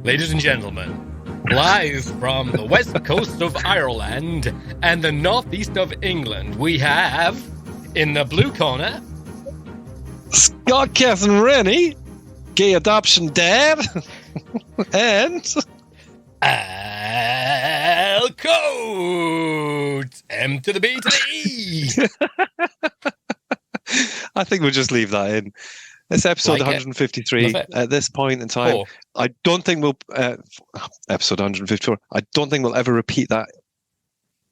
ladies and gentlemen, live from the west coast of Ireland and the northeast of England, we have, in the blue corner, Scott Catherine Rennie, gay adoption dad, and Al Coates, M to the B to the E. I think we'll just leave that in. It's episode Like 153 at this point in time. Oh. I don't think we'll episode 154. I don't think we'll ever repeat that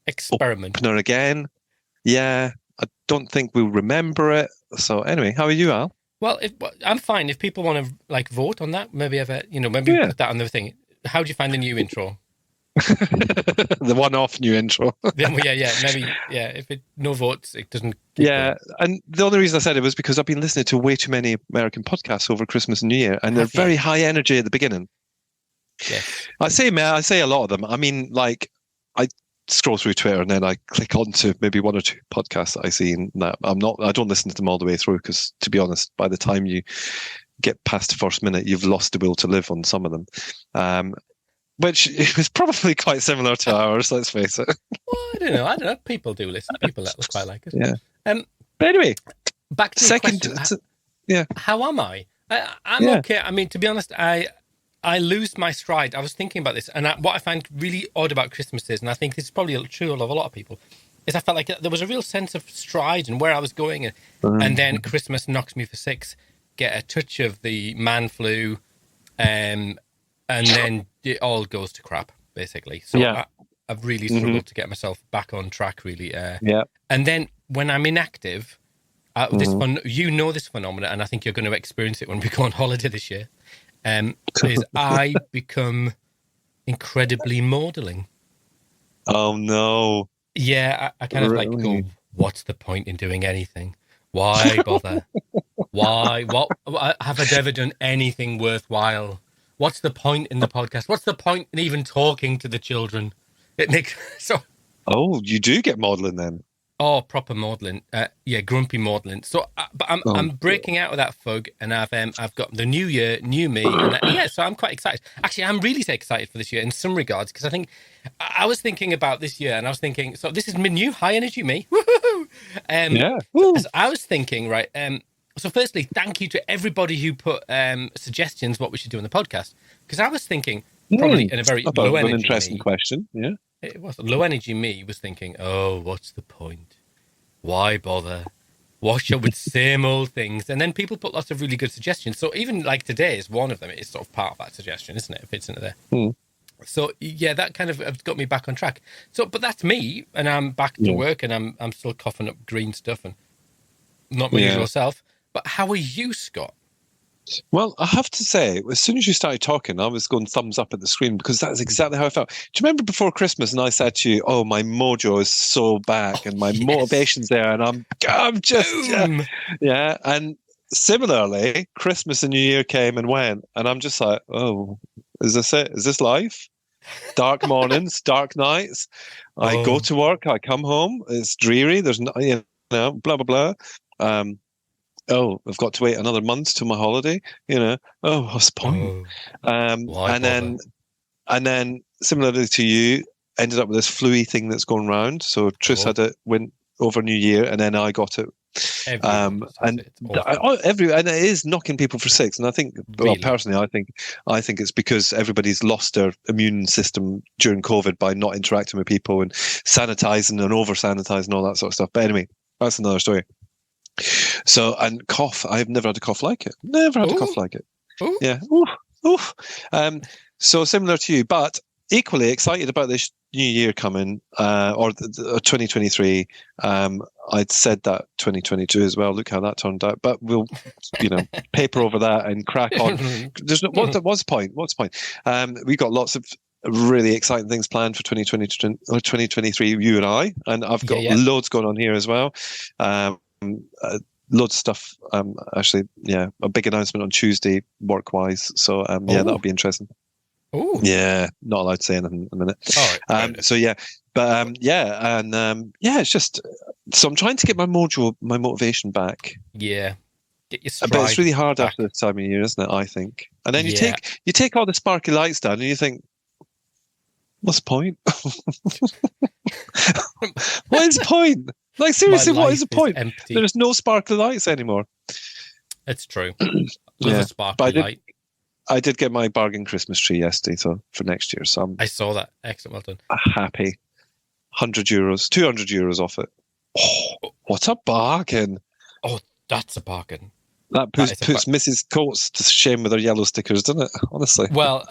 Experiment. opener again. Yeah, I don't think we'll remember it. So anyway, how are you, Al? Well, I'm fine. If people want to vote on that, maybe put that on the thing. How do you find the new intro? The one-off new intro. If no votes, it doesn't. Yeah, and the only reason I said it was because I've been listening to way too many American podcasts over Christmas and New Year, and they're very high energy at the beginning. Yes. I say a lot of them. I mean, like, I scroll through Twitter and then I click onto maybe one or two podcasts that I see, and that I don't listen to them all the way through because, to be honest, by the time you get past the first minute, you've lost the will to live on some of them. Which is probably quite similar to ours, let's face it. Well, I don't know. People do listen. People that quite like it. Yeah. But anyway, back to second. Yeah. How am I? I'm okay. I mean, to be honest, I lose my stride. I was thinking about this, and what I find really odd about Christmas is, and I think this is probably true of a lot of people, is I felt like there was a real sense of stride and where I was going, and then Christmas knocks me for six, get a touch of the man flu, and then it all goes to crap, basically. So I've really struggled to get myself back on track, really. And then when I'm inactive, this phenomenon, and I think you're going to experience it when we go on holiday this year, is I become incredibly maudling. Oh, no. Yeah, I kind of go, what's the point in doing anything? Why bother? Why? What have I ever done anything worthwhile? What's the point in the podcast? What's the point in even talking to the children? Oh, you do get maudlin then? Oh, proper maudlin. Grumpy maudlin. So, but I'm breaking out of that fug, and I've got the new year, new me, and so I'm quite excited. Actually, I'm really excited for this year in some regards because I think I was thinking about this year, and I was thinking, so this is my new high energy me. Woo-hoo! I was thinking, right. So firstly, thank you to everybody who put suggestions what we should do in the podcast. Because I was thinking, probably in a very low energy. An interesting question, yeah. It was low energy me was thinking, oh, what's the point? Why bother? Wash up with same old things. And then people put lots of really good suggestions. So even like today is one of them. It's sort of part of that suggestion, isn't it? It fits into there. So yeah, that kind of got me back on track. So, but that's me, and I'm back to work, and I'm still coughing up green stuff and not my usual self. But how are you, Scott? Well, I have to say, as soon as you started talking, I was going thumbs up at the screen because that's exactly how I felt. Do you remember before Christmas and I said to you, oh, my mojo is so back and my motivation's there and I'm just, yeah. And similarly, Christmas and New Year came and went and I'm just like, oh, is this it? Is this life? Dark mornings, dark nights. I go to work, I come home, it's dreary, there's no, blah, blah, blah. I've got to wait another month to my holiday. What's the point? And then similarly to you, ended up with this flu-y thing that's going round. So Tris had it went over New Year, and then I got it. And it is knocking people for six. And I think, well, personally, I think it's because everybody's lost their immune system during COVID by not interacting with people and sanitizing and over sanitizing all that sort of stuff. But anyway, that's another story. So, and cough, I've never had a cough like it. Never had a cough like it. Ooh. Yeah. Oof. So similar to you, but equally excited about this new year coming, or 2023. I'd said that 2022 as well. Look how that turned out. But we'll, paper over that and crack on. There's what's the point? What's the point? We've got lots of really exciting things planned for 2023, you and I, and I've got loads going on here as well. Loads of stuff. Actually, a big announcement on Tuesday, work-wise. So, that'll be interesting. Ooh. Yeah, not allowed to say anything in a minute. All right, so yeah, but it's just. So I'm trying to get my motivation back. Yeah, Get your stride. But it's really hard back. after this time of year, isn't it? I think. And then you Yeah. take all the sparkly lights down, and you think, what's the point? What is the point? Like, seriously, what is the point? Empty. There's no sparkly lights anymore. It's true. Love a sparkly light. I did get my bargain Christmas tree yesterday, so for next year. So I saw that. Excellent, well done. Happy. €100, €200 off it. Oh, what a bargain! Oh, that's a bargain. That puts Mrs. Coates to shame with her yellow stickers, doesn't it? Honestly. Well,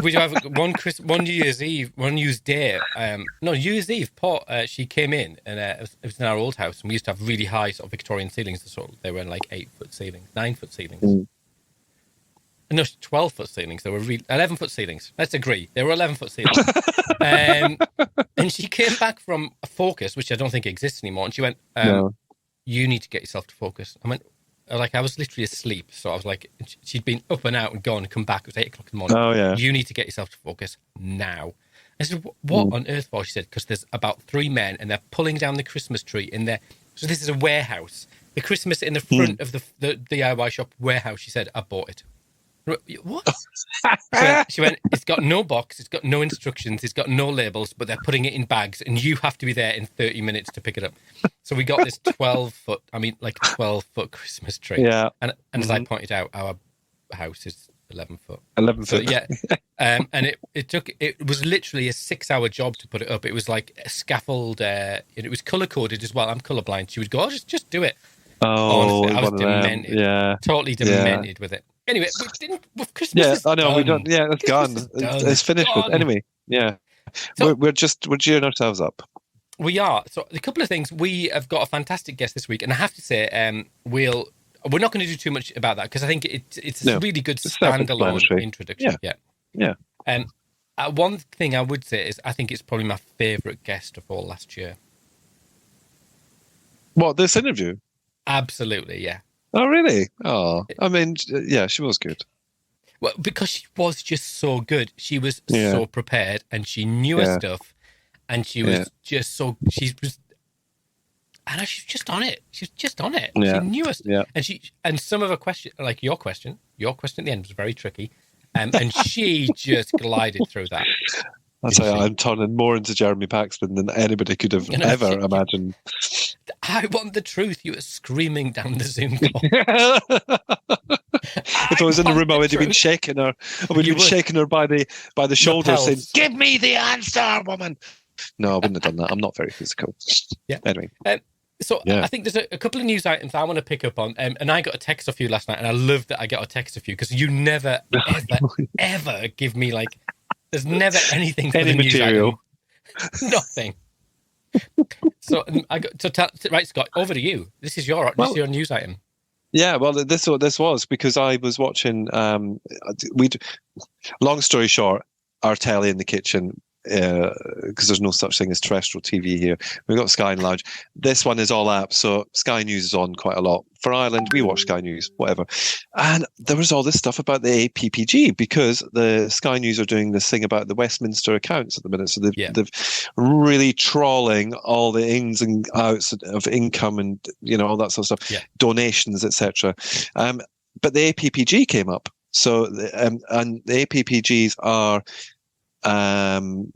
we do have one New Year's Eve, New Year's Eve. She came in, and it was in our old house, and we used to have really high sort of Victorian ceilings. So they were like 8-foot ceilings, 9-foot ceilings. Mm. No, 12-foot ceilings. They were 11-foot ceilings. Let's agree. They were 11-foot ceilings. And she came back from a Focus, which I don't think exists anymore, and she went, No. "You need to get yourself to Focus." I went, I was literally asleep, so I was like, she'd been up and out and gone and come back. It was 8 o'clock in the morning. Oh, yeah. You need to get yourself to Focus now. I said, what on earth for? She said, because there's about 3 men and they're pulling down the Christmas tree in there. So this is a warehouse. The Christmas in the front of the DIY shop warehouse. She said, I bought it. What? She went, it's got no box, it's got no instructions, it's got no labels, but they're putting it in bags and you have to be there in 30 minutes to pick it up. So we got this 12-foot Christmas tree. Yeah. And as I pointed out, our house is 11 foot. 11 So, foot. yeah. And it was literally a 6-hour job to put it up. It was like a scaffold. It was color coded as well. I'm colorblind. She would go, just do it. Oh, honestly, I was demented. Yeah. Totally demented with it. Anyway, Christmas is I know, done. we don't. Yeah, it's gone. It's finished. With. Anyway, yeah, so, we're gearing ourselves up. We are. So a couple of things. We have got a fantastic guest this week, and I have to say, we're not going to do too much about that because I think it's a really good standalone introduction. Yeah. One thing I would say is I think it's probably my favourite guest of all last year. What, this interview? Absolutely, yeah. Oh, really? Oh, I mean, yeah, she was good. Well, because she was just so good. She was so prepared, and she knew her stuff, and she was just so. She's just on it. She's just on it. Yeah. She knew us, yeah. And some of her questions, like your question at the end was very tricky, and she just glided through that. I'll tell you, I'm turning more into Jeremy Paxman than anybody could have ever imagined. I want the truth. You were screaming down the Zoom call. If I was in the room, I would have been shaking her. I would have been shaking her by the shoulder, saying, "Give me the answer, woman." No, I wouldn't have done that. I'm not very physical. Yeah. Anyway. I think there's a couple of news items I want to pick up on. And I got a text off you last night, and I love that I got a text off you because you never, ever give me there's never anything for any the material. News item. Nothing. Right, Scott, over to you. This is your news item. Yeah, well, this was because I was watching. Long story short, our telly in the kitchen, because there's no such thing as terrestrial TV here. We've got Sky and Lounge. This one is all apps, so Sky News is on quite a lot. For Ireland, we watch Sky News, whatever. And there was all this stuff about the APPG because the Sky News are doing this thing about the Westminster accounts at the minute. So they've really trawling all the ins and outs of income and all that sort of stuff, donations, etc. But the APPG came up. So and the APPGs are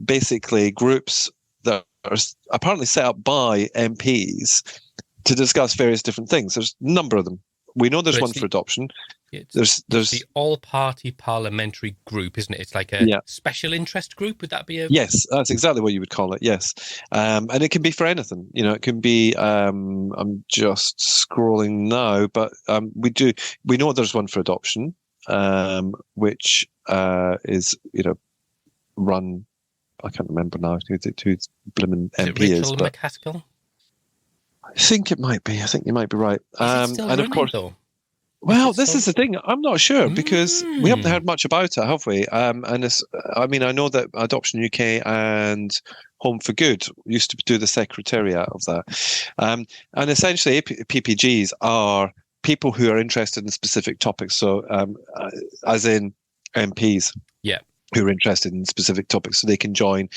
basically groups that are apparently set up by MPs to discuss various different things. There's a number of them. We know there's one for adoption. There's the all-party parliamentary group, isn't it? It's like a special interest group. Would that be a... Yes, that's exactly what you would call it, yes. And it can be for anything. It can be... I'm just scrolling now, but we know there's one for adoption, which is, run... I can't remember now who's blimmin' MP is. Rachel McCaskill? I think it might be. I think you might be right. Is it still running, of course, though? Well, this is the thing. I'm not sure because we haven't heard much about it, have we? And it's, I know that Adoption UK and Home for Good used to do the secretariat of that. And essentially, PPGs are people who are interested in specific topics. So, as in MPs, who are interested in specific topics, so they can join,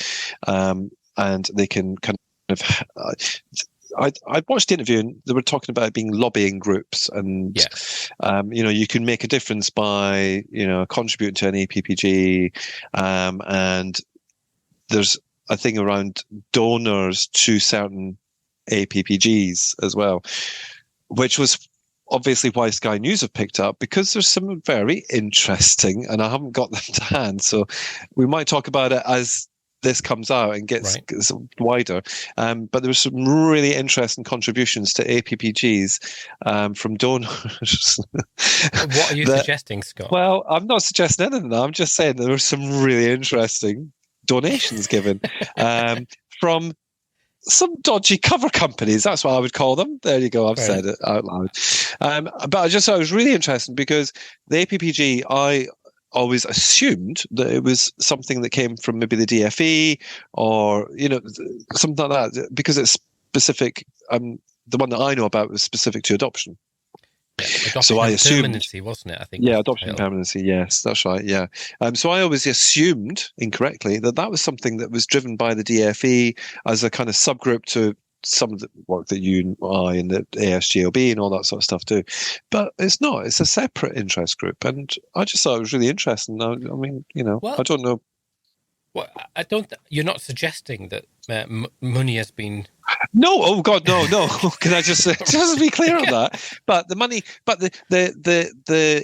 and they can kind of. I watched the interview and they were talking about it being lobbying groups, and you can make a difference by contributing to an APPG, and there's a thing around donors to certain APPGs as well, which was obviously why Sky News have picked up, because there's some very interesting, and I haven't got them to hand, so we might talk about it as this comes out and gets wider. But there were some really interesting contributions to APPGs from donors. What are you suggesting, Scott? Well, I'm not suggesting anything. I'm just saying there were some really interesting donations given from some dodgy cover companies. That's what I would call them. There you go. I've said it out loud. But I just thought it was really interesting because the APPG, I always assumed that it was something that came from maybe the DFE or, something like that, because it's specific. The one that I know about was specific to adoption. Adoption so I assumed, permanency, wasn't it? I think. Yeah, adoption and permanency. Yes, that's right. Yeah. So I always assumed incorrectly that was something that was driven by the DFE as a kind of subgroup to some of the work that you and I and the ASGLB and all that sort of stuff do. But it's not. It's a separate interest group, and I just thought it was really interesting. I mean, I don't know. Well, I don't. You're not suggesting that money has been. No, oh God, no. Can I just be clear on that? But the money, but the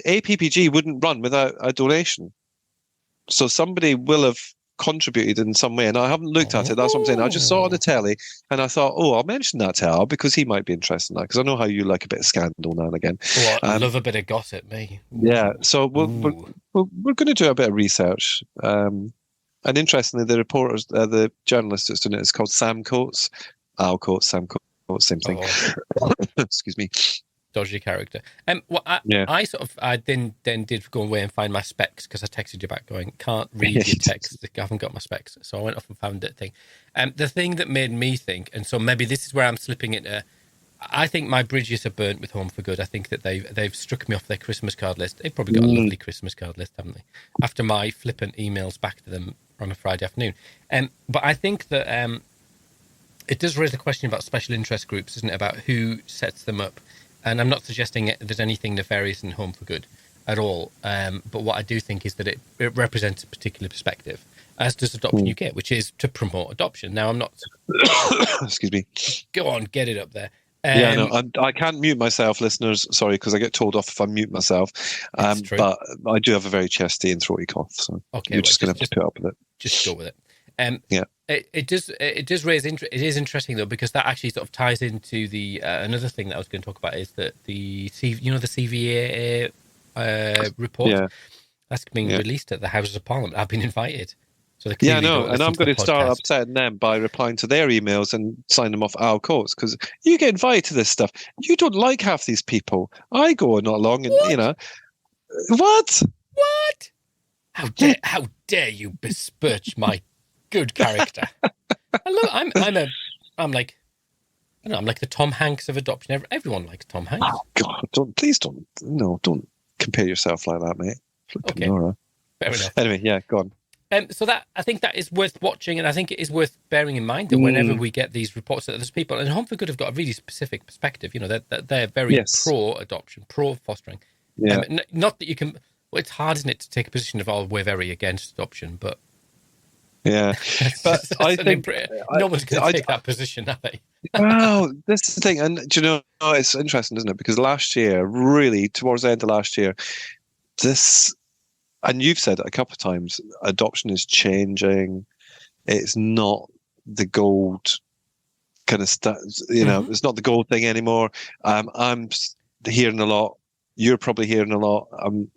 APPG wouldn't run without a donation. So somebody will have contributed in some way, and I haven't looked at it. That's what I'm saying. I just saw it on the telly, and I thought, I'll mention that to Al because he might be interested in that, because I know how you like a bit of scandal now and again. Well, I love a bit of gossip, me. Yeah, so we're going to do a bit of research. And interestingly, the reporters, the journalist that's doing it is called Sam Coates. Al Coates, Sam Coates, same thing. Excuse me. Dodgy character. I then did go away and find my specs, because I texted you back going, can't read your text, I haven't got my specs. So I went off and found that thing. The thing that made me think, and so maybe this is where I'm slipping into, I think my bridges are burnt with Home for Good. I think that they've struck me off their Christmas card list. They've probably got a lovely Christmas card list, haven't they? After my flippant emails back to them on a Friday afternoon. But I think that it does raise a question about special interest groups, isn't it? About who sets them up. And I'm not suggesting there's anything nefarious in Home for Good at all. But what I do think is that it represents a particular perspective, as does Adoption UK, which is to promote adoption. Now, I'm not... Excuse me. Go on, get it up there. I can't mute myself, listeners. Sorry, because I get told off if I mute myself. But I do have a very chesty and throaty cough, so you're just going to have to put up with it. Just go with it. It does raise interest. It is interesting though, because that actually sort of ties into the another thing that I was going to talk about is that the CVA report that's being released at the Houses of Parliament. I've been invited. So and I'm going to start upsetting them by replying to their emails and sign them off Al Coates, because you get invited to this stuff. You don't like half these people. I go not along, and what? How dare you besmirch my good character? I'm like the Tom Hanks of adoption. Everyone likes Tom Hanks. Oh God! Don't compare yourself like that, mate. Okay, fair enough. Anyway, go on. So that I think that is worth watching, and I think it is worth bearing in mind that whenever we get these reports that there's people, and Home for Good have got a really specific perspective. They're very pro adoption, pro fostering. Yeah. Not that you can. Well, it's hard, isn't it, to take a position of we're very against adoption, but yeah, but I think no one's going to take that position, are they? Well, this is the thing, and it's interesting, isn't it? Because last year, really towards the end of last year, and you've said it a couple of times, adoption is changing. It's not the gold kind of stuff, it's not the gold thing anymore. I'm hearing a lot. You're probably hearing a lot. I'm,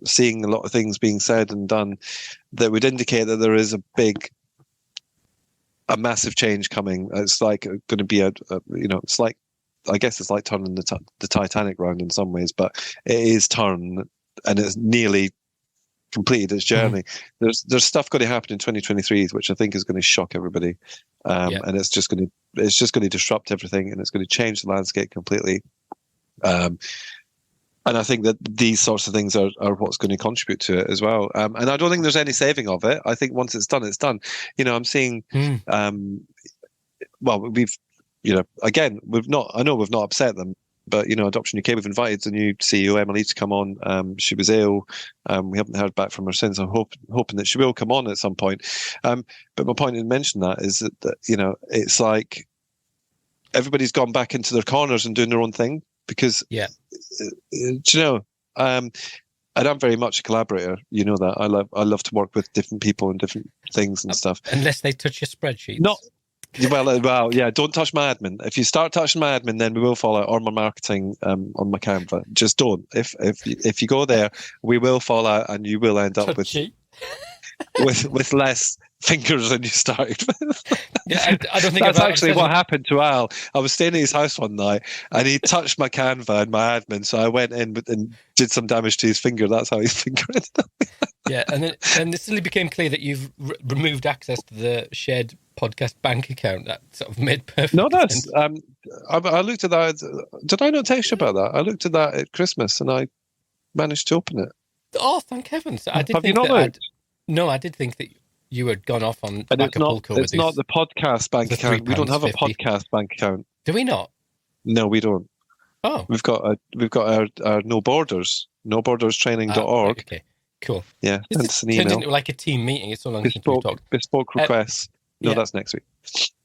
seeing a lot of things being said and done that would indicate that there is a massive change coming. It's like going to be it's like, I guess it's like turning the Titanic round in some ways, but it is turned and it's nearly completed its journey. There's stuff going to happen in 2023 which I think is going to shock everybody, and it's just going to disrupt everything, and it's going to change the landscape completely. And I think that these sorts of things are what's going to contribute to it as well. And I don't think there's any saving of it. I think once it's done, it's done. I'm seeing, again, I know we've not upset them, but, Adoption UK, we've invited the new CEO, Emily, to come on. She was ill. We haven't heard back from her since. I'm hoping that she will come on at some point. But my point in mentioning that is that, it's like everybody's gone back into their corners and doing their own thing because, and I'm very much a collaborator. You know that. I love to work with different people and different things and stuff. Unless they touch your spreadsheets. Not well, yeah. Don't touch my admin. If you start touching my admin, then we will fall out, or my marketing on my Canva. Just don't. If you go there, we will fall out, and you will end up with less fingers than you started with. Yeah, I don't think that's actually what happened to Al. I was staying at his house one night, and he touched my Canva and my admin, so I went in and did some damage to his finger. That's how his finger ended up. Yeah, and then it suddenly became clear that you've removed access to the shared podcast bank account. That sort of made perfect sense. I looked at that. Did I not text you about that? I looked at that at Christmas, and I managed to open it. Oh, thank heavens! I did Have you not looked? No, I did think that you had gone off on and Acapulco. It's not the podcast bank account. We don't have a podcast bank account. Do we not? No, we don't. Oh, we've got our No Borders, noborderstraining.org. Right, okay, cool. Yeah, it's an email. Into like a team meeting. It's so long since we talked. Bespoke requests. No, that's next week.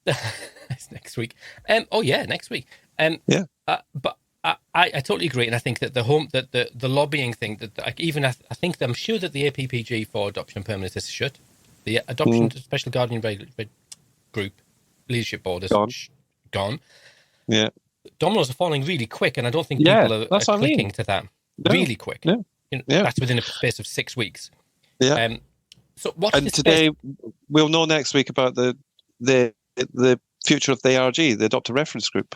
It's next week. Next week. But I totally agree, and I think that the lobbying thing I think I'm sure that the APPG for Adoption and Permanence should. The Adoption Special Guardian Group Leadership Board is gone. Yeah. Dominoes are falling really quick, and I don't think people are clicking to that. No. Really quick. No. That's within a space of 6 weeks. Yeah. So watch and this today space. We'll know next week about the future of the ARG, the Adopter Reference Group.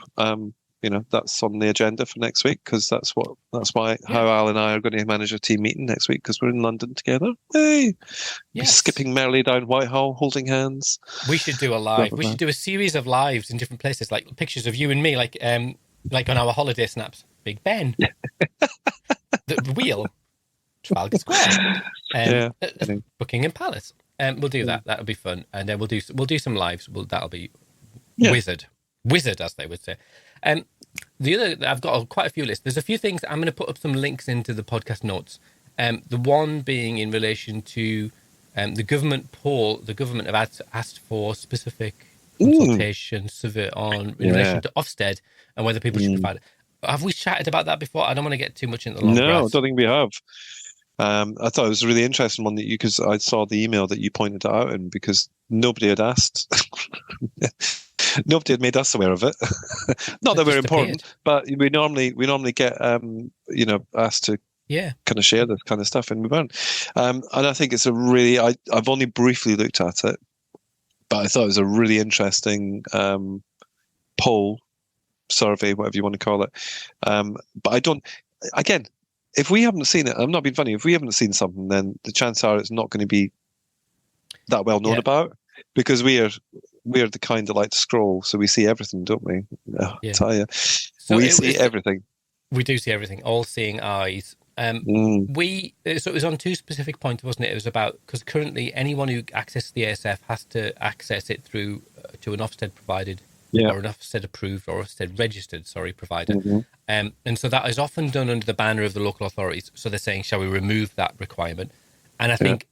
That's on the agenda for next week because that's why how Al and I are going to manage a team meeting next week because we're in London together. Hey, skipping merrily down Whitehall, holding hands. We should do a live. We should do a series of lives in different places, like pictures of you and me, like on our holiday snaps. Big Ben, the wheel, Trafalgar Square, Buckingham Palace. We'll do that. That'll be fun, and then we'll do some lives. That'll be wizard, as they would say. The other, I've got quite a few lists. There's a few things. I'm going to put up some links into the podcast notes. The one being in relation to the government poll. The government have asked for specific consultation survey in relation to Ofsted and whether people should provide it. Have we chatted about that before? I don't want to get too much into the long grass. No, I don't think we have. I thought it was a really interesting one because I saw the email that you pointed it out in because nobody had asked. Nobody had made us aware of it. Not that we're important, but we normally get asked to kind of share this kind of stuff, and we weren't. And I think it's a really I've only briefly looked at it, but I thought it was a really interesting poll, survey, whatever you want to call it. But I don't. Again, if we haven't seen it, I'm not being funny. If we haven't seen something, then the chances are it's not going to be that well known about because we're the kind that like to scroll, so we see everything, don't we? I tell you, so we see everything. We do see everything, all-seeing eyes. So it was on two specific points, wasn't it? It was about because currently anyone who accesses the ASF has to access it through to an Ofsted provided or an Ofsted approved or Ofsted registered, provider. And so that is often done under the banner of the local authorities. So they're saying, shall we remove that requirement? And I think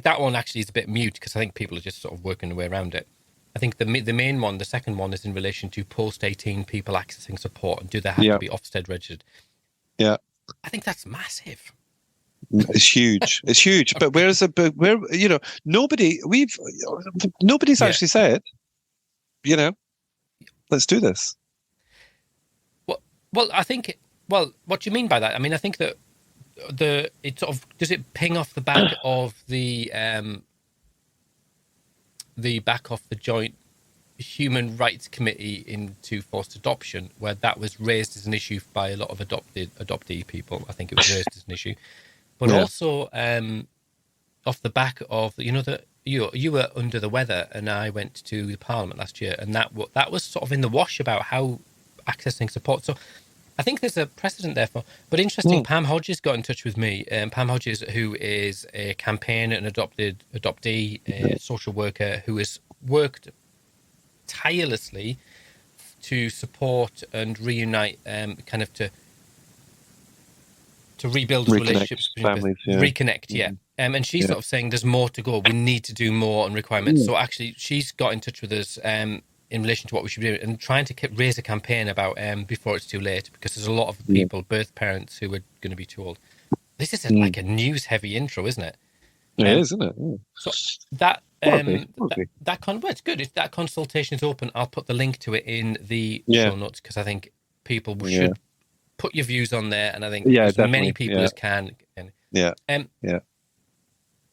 that one actually is a bit mute because I think people are just sort of working their way around it. I think the main one, the second one, is in relation to post-18 people accessing support, and do they have to be Ofsted registered? Yeah, I think that's massive. It's huge. It's huge. But nobody's actually said, let's do this. Well, I think. Well, what do you mean by that? I mean, I think that it sort of does it ping off the back of the back of the Joint Human Rights Committee into forced adoption, where that was raised as an issue by a lot of adoptee people. I think it was raised as an issue, but also off the back of that you were under the weather, and I went to the Parliament last year, and that was sort of in the wash about how accessing support. So I think there's a precedent there for. But interesting, Pam Hodges got in touch with me. Pam Hodges, who is a campaigner, an adoptee, a social worker who has worked tirelessly to support and reunite, kind of to rebuild relationships, families, reconnect, yeah. And she's sort of saying there's more to go. We need to do more on requirements. So actually, she's got in touch with us in relation to what we should be doing and trying to raise a campaign about before it's too late, because there's a lot of people, birth parents, who are going to be too old. This is like a news-heavy intro, isn't it? It is, isn't it? So that that it's good. If that consultation is open, I'll put the link to it in the show notes, because I think people should put your views on there, and I think as many people as can.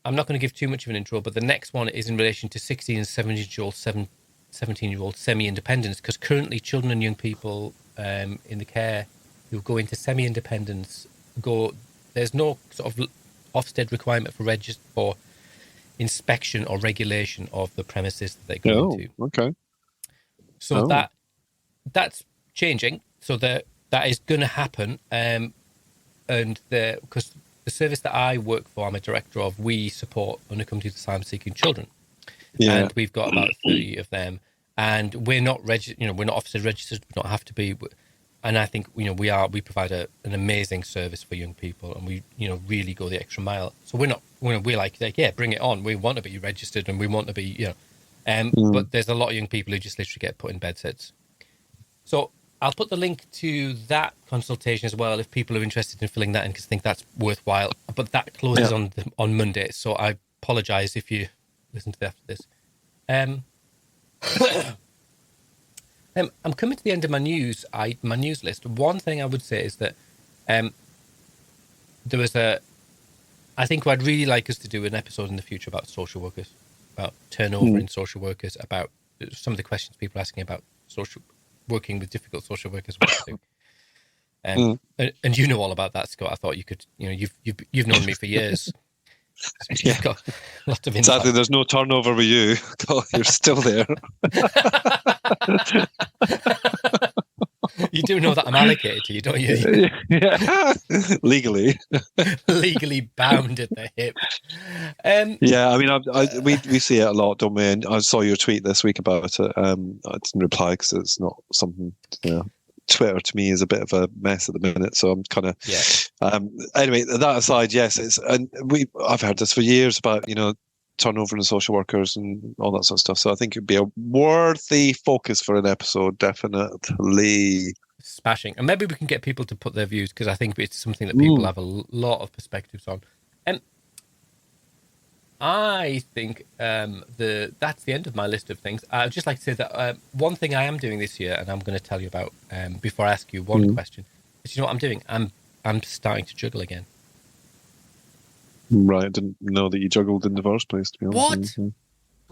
I'm not going to give too much of an intro, but the next one is in relation to 16 and 17-year-old semi-independence, because currently children and young people in the care who go into semi-independence there's no sort of Ofsted requirement for inspection or regulation of the premises that they go into. Okay. So that's changing. So that is going to happen, and because the service that I work for, I'm a director of, we support unaccompanied asylum-seeking children, and we've got about 30 of them, and we're not registered. We're not Ofsted registered. We don't have to be, and I think we provide an amazing service for young people, and we really go the extra mile. So we're like bring it on. We want to be registered, and we want to be but there's a lot of young people who just literally get put in bed sits. So I'll put the link to that consultation as well if people are interested in filling that in, because I think that's worthwhile. But that closes on Monday, so I apologise if you listen to that after this. I'm coming to the end of my news list. One thing I would say is that there was I think I'd really like us to do an episode in the future about social workers, about turnover in social workers, about some of the questions people are asking about working with difficult social workers. And you know all about that, Scott. I thought you could. You've known me for years. You've got lots of insight. Sadly, there's no turnover with you. You're still there. You do know that I'm allocated to you, don't you? Yeah. Legally. Legally bound at the hip. Yeah, I mean, we see it a lot, don't we? And I saw your tweet this week about it. I didn't reply because it's not something, Twitter to me is a bit of a mess at the minute, so I'm kind of anyway, that aside, yes, I've heard this for years about turnover in social workers and all that sort of stuff, so I think it'd be a worthy focus for an episode, definitely. Smashing. And maybe we can get people to put their views, because I think it's something that people have a lot of perspectives on. I think that's the end of my list of things. I'd just like to say that one thing I am doing this year, and I'm going to tell you about before I ask you one question, is what I'm doing? I'm starting to juggle again. Right, I didn't know that you juggled in the first place, to be honest. What?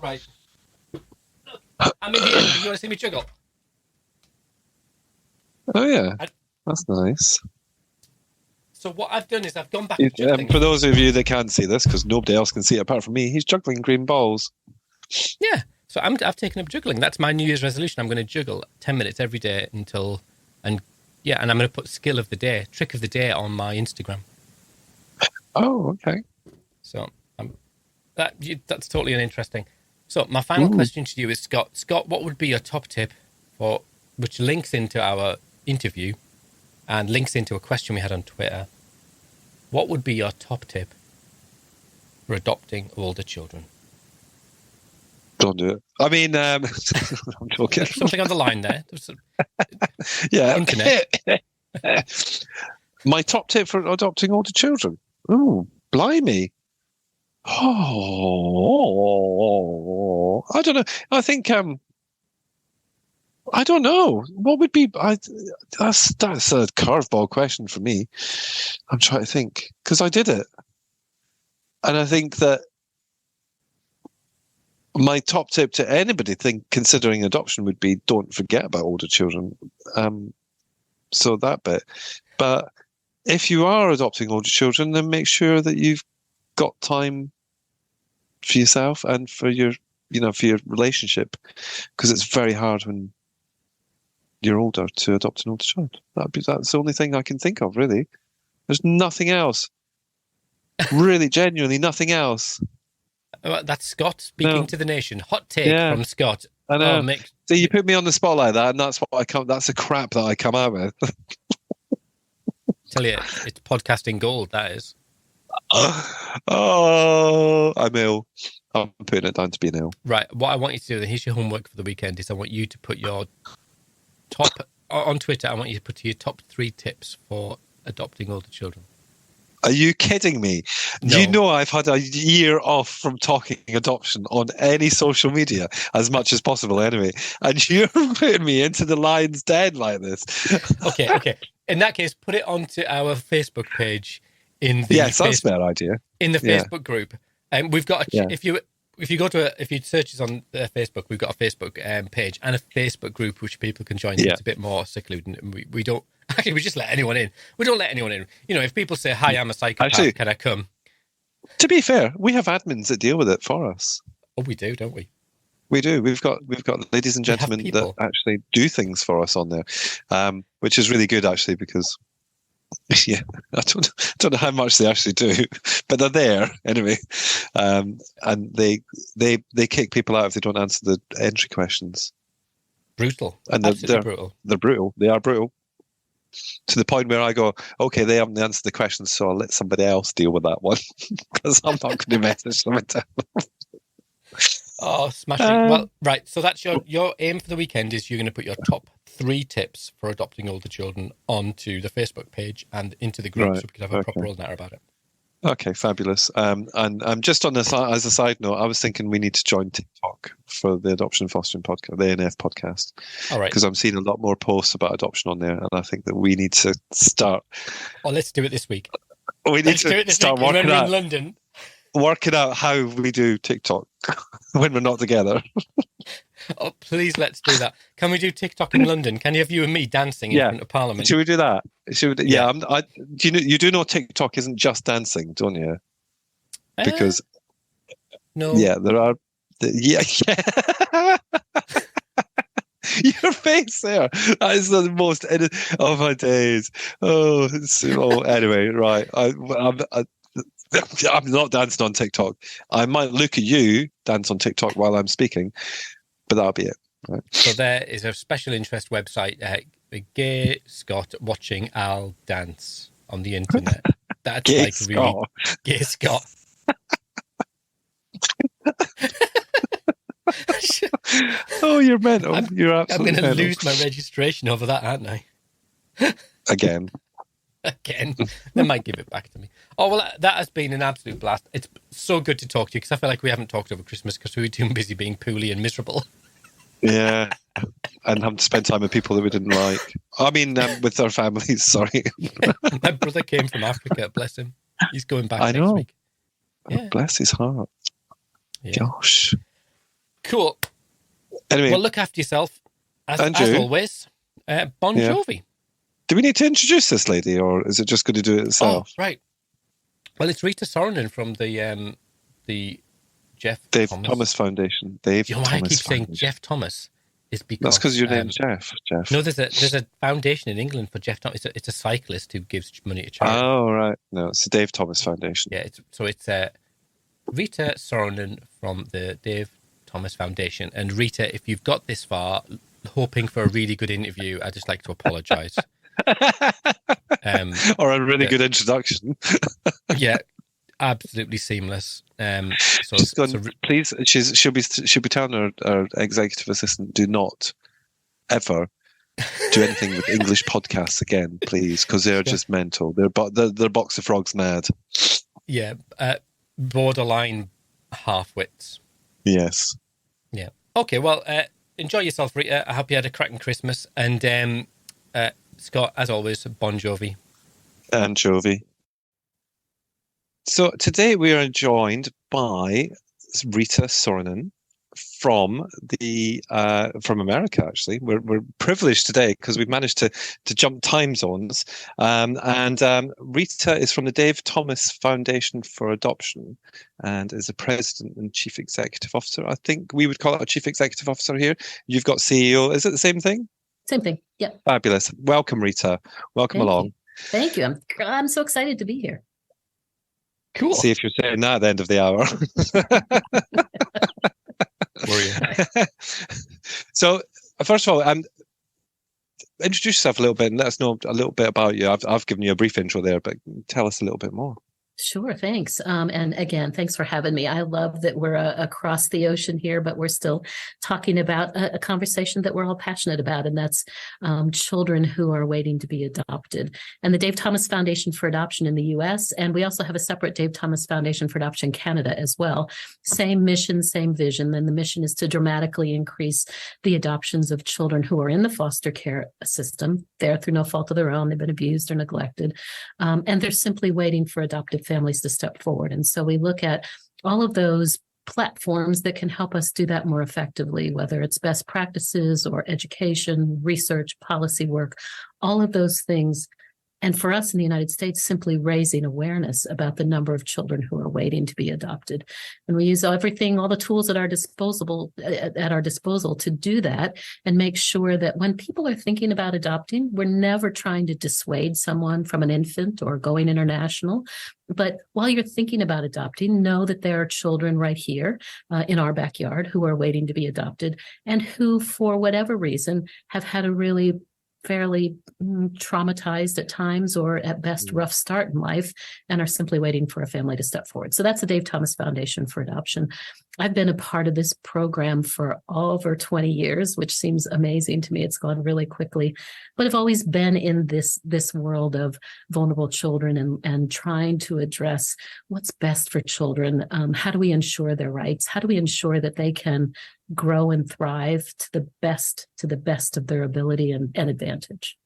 Right. I'm in here. You want to see me juggle? Oh, yeah. That's nice. So what I've done is I've gone back to juggling. For those of you that can't see this, because nobody else can see it apart from me, he's juggling green balls. Yeah. So I've taken up juggling. That's my New Year's resolution. I'm going to juggle 10 minutes every day and I'm going to put trick of the day on my Instagram. Oh, okay. So that's totally uninteresting. So my final question to you is, Scott, what would be your top tip which links into our interview and links into a question we had on Twitter? What would be your top tip for adopting older children? Don't do it. I mean, I'm joking. Something on the line there. Yeah. Internet. My top tip for adopting older children. Oh, blimey. Oh, I don't know. I think I don't know. What would be? That's a curveball question for me. I'm trying to think, because I did it, and I think that my top tip to anybody considering adoption would be: don't forget about older children. So that bit, but if you are adopting older children, then make sure that you've got time for yourself and for your relationship, because it's very hard when you're older to adopt an older child. That's the only thing I can think of, really. There's nothing else. Really, genuinely, nothing else. That's Scott speaking to the nation. Hot take from Scott. I know. Oh, Mick. So you put me on the spot like that, and that's the crap that I come out with. Tell you, it's podcasting gold, that is. Oh, I'm ill. I'm putting it down to being ill. Right, what I want you to do, and here's your homework for the weekend, is I want you to put your on Twitter, I want you to put your top 3 tips for adopting older children. Are you kidding me? No. You know I've had a year off from talking adoption on any social media as much as possible anyway. And you're putting me into the lion's den like this. Okay. In that case, put it onto our Facebook page in the Yes, that's a better idea. In the Facebook group. And we've got if you search us on Facebook, we've got a Facebook page and a Facebook group which people can join. It's a bit more secluded. And we don't actually, we just let anyone in. We don't let anyone in. You know, if people say, "Hi, I'm a psychopath, actually, can I come?" To be fair, we have admins that deal with it for us. Oh, we do, don't we? We do. We've got ladies and gentlemen that actually do things for us on there, which is really good actually, because I don't know how much they actually do, but they're there anyway, and they kick people out if they don't answer the entry questions. Brutal, and they're brutal. They're brutal. They are brutal. To the point where I go, okay, they haven't answered the questions, so I'll let somebody else deal with that one because I'm not going to message them. Oh, smashing! Well, right. So that's your aim for the weekend is you're going to put your top 3 tips for adopting older children onto the Facebook page and into the group, so we can have a proper old natter about it. Okay, fabulous. And just on this, as a side note, I was thinking we need to join TikTok for the Adoption Fostering podcast, the ANF podcast. All right. Because I'm seeing a lot more posts about adoption on there, and I think that we need to start. Oh, let's do it this week. We need to start working out. In London. Working out how we do TikTok when we're not together. Oh, please, let's do that. Can we do TikTok in London? Can you have you and me dancing in front of Parliament? Should we do that? You do know TikTok isn't just dancing, don't you? Because no, there are. Yeah. Your face there. That is the most. Oh my days. Anyway, right. I'm not dancing on TikTok. I might look at you dance on TikTok while I'm speaking, but that'll be it. Right. So there is a special interest website, Gay Scott watching Al dance on the internet. That's Gay like Scott. Really Gay Scott. Oh, you're mental. You're absolutely I'm going to mental. lose my registration over that, aren't I? Again. They might give it back to me. Oh, well, that has been an absolute blast. It's so good to talk to you because I feel like we haven't talked over Christmas because we were too busy being poorly and miserable. Yeah, and having to spend time with people that we didn't like. I mean, with our families, sorry. My brother came from Africa, bless him. He's going back next week. Yeah. Bless his heart. Yeah. Gosh. Cool. Anyway. Well, look after yourself. As always, Bon Jovi. Do we need to introduce this lady, or is it just going to do it itself? Oh, right. Well, it's Rita Sorenen from the Dave Thomas Foundation. Dave Thomas I keep saying Jeff Thomas is because that's because your name's Jeff. No, there's a foundation in England for Jeff Thomas. It's a cyclist who gives money to charity. Oh, right. No, it's the Dave Thomas Foundation. Yeah, it's Rita Sorenen from the Dave Thomas Foundation. And Rita, if you've got this far, hoping for a really good interview, I'd just like to apologise. Or a really good introduction. Yeah, absolutely seamless. Please, she'll be telling her executive assistant, do not ever do anything with English podcasts again, please, because they're just mental. They're box of frogs mad. Yeah, borderline half-wits. Yes. Yeah. Okay, well, enjoy yourself, Rita. I hope you had a cracking Christmas. And Scott, as always, Bon Jovi. Jovi. So today we are joined by Rita Sorenen from America. Actually, we're privileged today because we've managed to jump time zones. And Rita is from the Dave Thomas Foundation for Adoption, and is the president and chief executive officer. I think we would call it a chief executive officer here. You've got CEO. Is it the same thing? Same thing. Yeah. Fabulous. Welcome, Rita. Welcome along. Thank you. I'm so excited to be here. Cool. See if you're saying that at the end of the hour. Were you? So first of all, introduce yourself a little bit and let us know a little bit about you. I've given you a brief intro there, but tell us a little bit more. Sure, thanks. And again, thanks for having me. I love that we're across the ocean here, but we're still talking about a conversation that we're all passionate about, and that's children who are waiting to be adopted. And the Dave Thomas Foundation for Adoption in the U.S., and we also have a separate Dave Thomas Foundation for Adoption Canada as well. Same mission, same vision. And the mission is to dramatically increase the adoptions of children who are in the foster care system. They're through no fault of their own. They've been abused or neglected. And they're simply waiting for adoptive families to step forward. And so we look at all of those platforms that can help us do that more effectively, whether it's best practices or education, research, policy work, all of those things. And for us in the United States, simply raising awareness about the number of children who are waiting to be adopted. And we use everything, all the tools at our disposal to do that and make sure that when people are thinking about adopting, we're never trying to dissuade someone from an infant or going international. But while you're thinking about adopting, know that there are children right here in our backyard who are waiting to be adopted and who, for whatever reason, have had a really fairly traumatized at times or at best rough start in life and are simply waiting for a family to step forward. So that's the Dave Thomas Foundation for Adoption. I've been a part of this program for over 20 years, which seems amazing to me. It's gone really quickly, but I've always been in this world of vulnerable children and trying to address what's best for children. How do we ensure their rights? How do we ensure that they can grow and thrive to the best of their ability and advantage?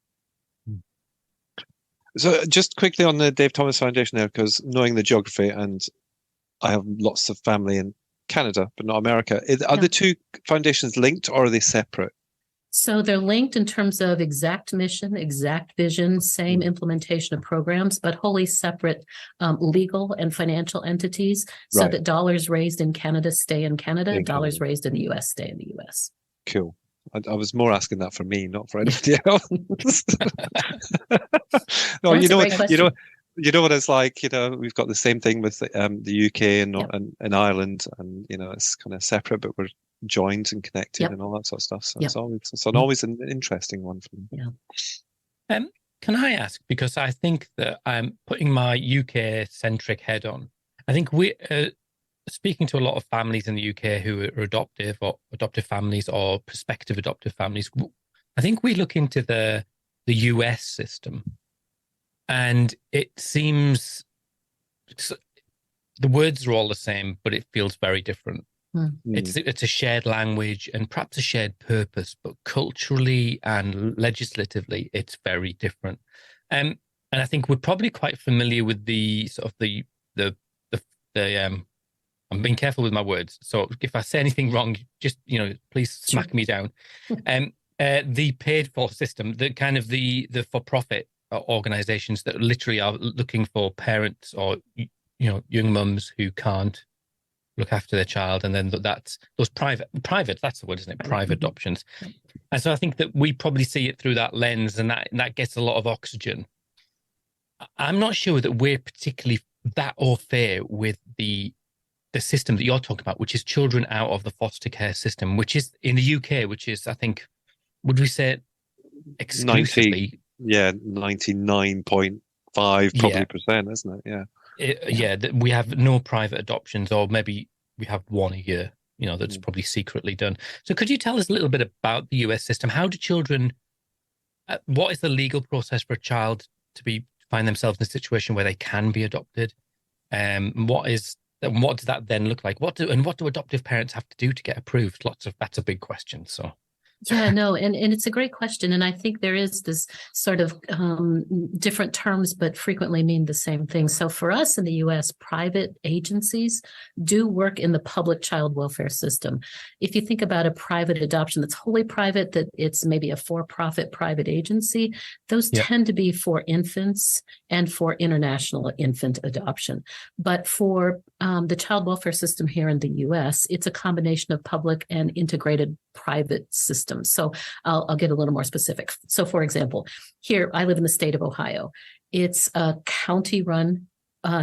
So just quickly on the Dave Thomas Foundation there, because knowing the geography, and I have lots of family in Canada, but not America. Are the two foundations linked or are they separate? So they're linked in terms of exact mission, exact vision, same implementation of programs, but wholly separate legal and financial entities so that dollars raised in Canada stay in Canada, dollars raised in the U.S. stay in the U.S. Cool. I was more asking that for me, not for anybody else. No, you know what it's like. We've got the same thing with the UK and Ireland, and it's kind of separate, but we're joined and connected and all that sort of stuff. So it's always an interesting one for me. Yeah. Can I ask, because I think that I'm putting my UK centric head on. I think we speaking to a lot of families in the UK who are adoptive or adoptive families or prospective adoptive families. I think we look into the US system, and it seems the words are all the same, but it feels very different. It's a shared language and perhaps a shared purpose, but culturally and legislatively, it's very different. And I think we're probably quite familiar with the sort of the I'm being careful with my words, so if I say anything wrong, just please smack me down. The paid for system, the kind of the for-profit organizations that literally are looking for parents or young mums who can't look after their child, and then that's those private, that's the word, isn't it? Private adoptions. And so I think that we probably see it through that lens, and that gets a lot of oxygen. I'm not sure that we're particularly that au fait with the system that you're talking about, which is children out of the foster care system, which is in the UK, which is, I think, would we say exclusively? 99.5 probably percent, isn't it? We have no private adoptions, or maybe we have one a year, that's probably secretly done. So could you tell us a little bit about the US system? How do children, what is the legal process for a child to find themselves in a situation where they can be adopted? What does that then look like? What do adoptive parents have to do to get approved? That's a big question. So. Yeah, no, and it's a great question. And I think there is this sort of different terms, but frequently mean the same thing. So for us in the U.S., private agencies do work in the public child welfare system. If you think about a private adoption that's wholly private, that it's maybe a for-profit private agency, those tend to be for infants and for international infant adoption. But for the child welfare system here in the U.S., it's a combination of public and integrated private systems. So I'll get a little more specific. So for example, here I live in the state of Ohio. It's a county-run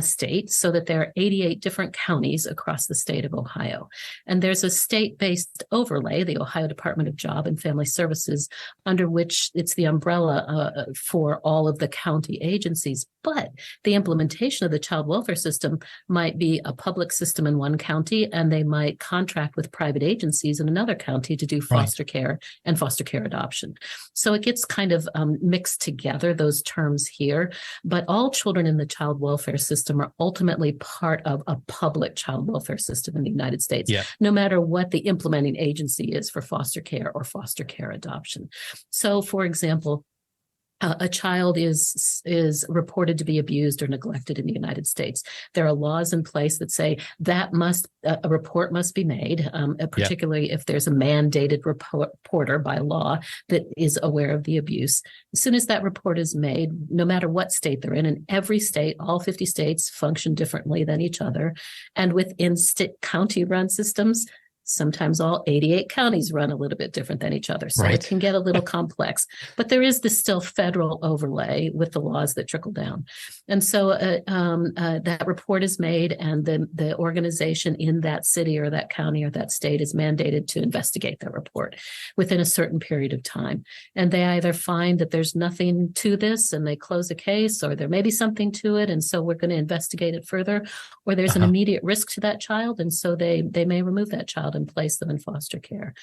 state, so that there are 88 different counties across the state of Ohio. And there's a state-based overlay, the Ohio Department of Job and Family Services, under which it's the umbrella for all of the county agencies. But the implementation of the child welfare system might be a public system in one county, and they might contract with private agencies in another county to do foster care and foster care adoption. So it gets kind of mixed together, those terms here. But all children in the child welfare system are ultimately part of a public child welfare system in the United States, no matter what the implementing agency is for foster care or foster care adoption. So, for example, a child is reported to be abused or neglected in the United States. There are laws in place that say that a report must be made, particularly if there's a mandated reporter by law that is aware of the abuse. As soon as that report is made, no matter what state they're in, and every state, all 50 states function differently than each other, and within county-run systems, sometimes all 88 counties run a little bit different than each other. So it can get a little complex. But there is this still federal overlay with the laws that trickle down. And so that report is made, and the organization in that city or that county or that state is mandated to investigate that report within a certain period of time. And they either find that there's nothing to this and they close a case, or there may be something to it, and so we're going to investigate it further, or there's an immediate risk to that child, and so they may remove that child and place them in foster care.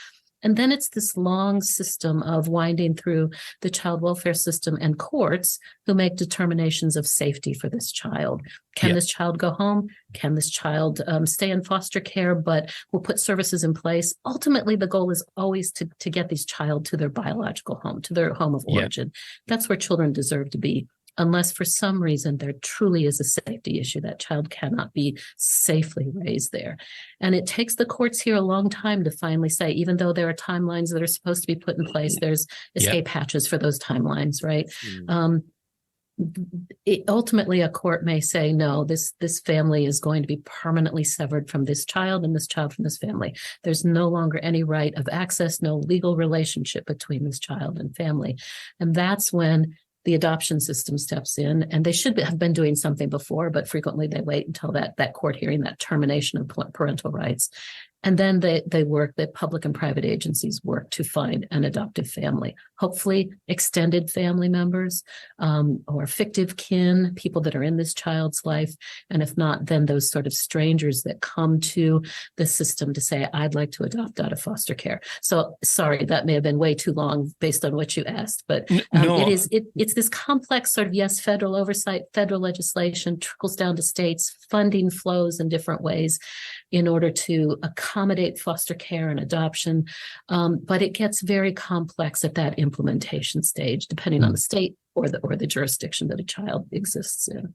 And then it's this long system of winding through the child welfare system and courts who make determinations of safety for this child. Can this child go home? Can this child stay in foster care? But we'll put services in place. Ultimately, the goal is always to get this child to their biological home, to their home of origin. That's where children deserve to be. Unless for some reason there truly is a safety issue, that child cannot be safely raised there. And it takes the courts here a long time to finally say, even though there are timelines that are supposed to be put in place, there's escape hatches for those timelines, right? Ultimately, a court may say, no, this family is going to be permanently severed from this child and this child from this family. There's no longer any right of access, no legal relationship between this child and family. And that's when the adoption system steps in, and they should have been doing something before, but frequently they wait until that court hearing, that termination of parental rights. And then they work, the public and private agencies work to find an adoptive family, hopefully extended family members or fictive kin, people that are in this child's life. And if not, then those sort of strangers that come to the system to say, I'd like to adopt out of foster care. So sorry, that may have been way too long based on what you asked, but it's this complex sort of, yes, federal oversight, federal legislation trickles down to states, funding flows in different ways in order to accommodate foster care and adoption. But it gets very complex at that implementation stage, depending on the state or the jurisdiction that a child exists in.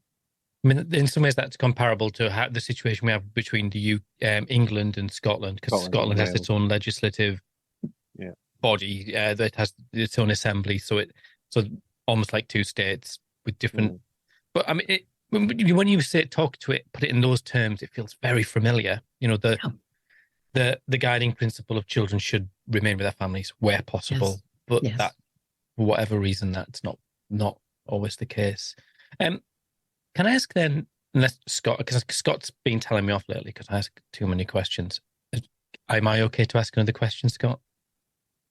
I mean, in some ways, that's comparable to the situation we have between England and Scotland, because Scotland has its own legislative body that has its own assembly. So almost like two states with different. But I mean, when you talk to it, put it in those terms, it feels very familiar. You know, the guiding principle of children should remain with their families where possible, but that for whatever reason that's not always the case. Can I ask then, unless Scott, because Scott's been telling me off lately because I ask too many questions. Am I okay to ask another question, Scott?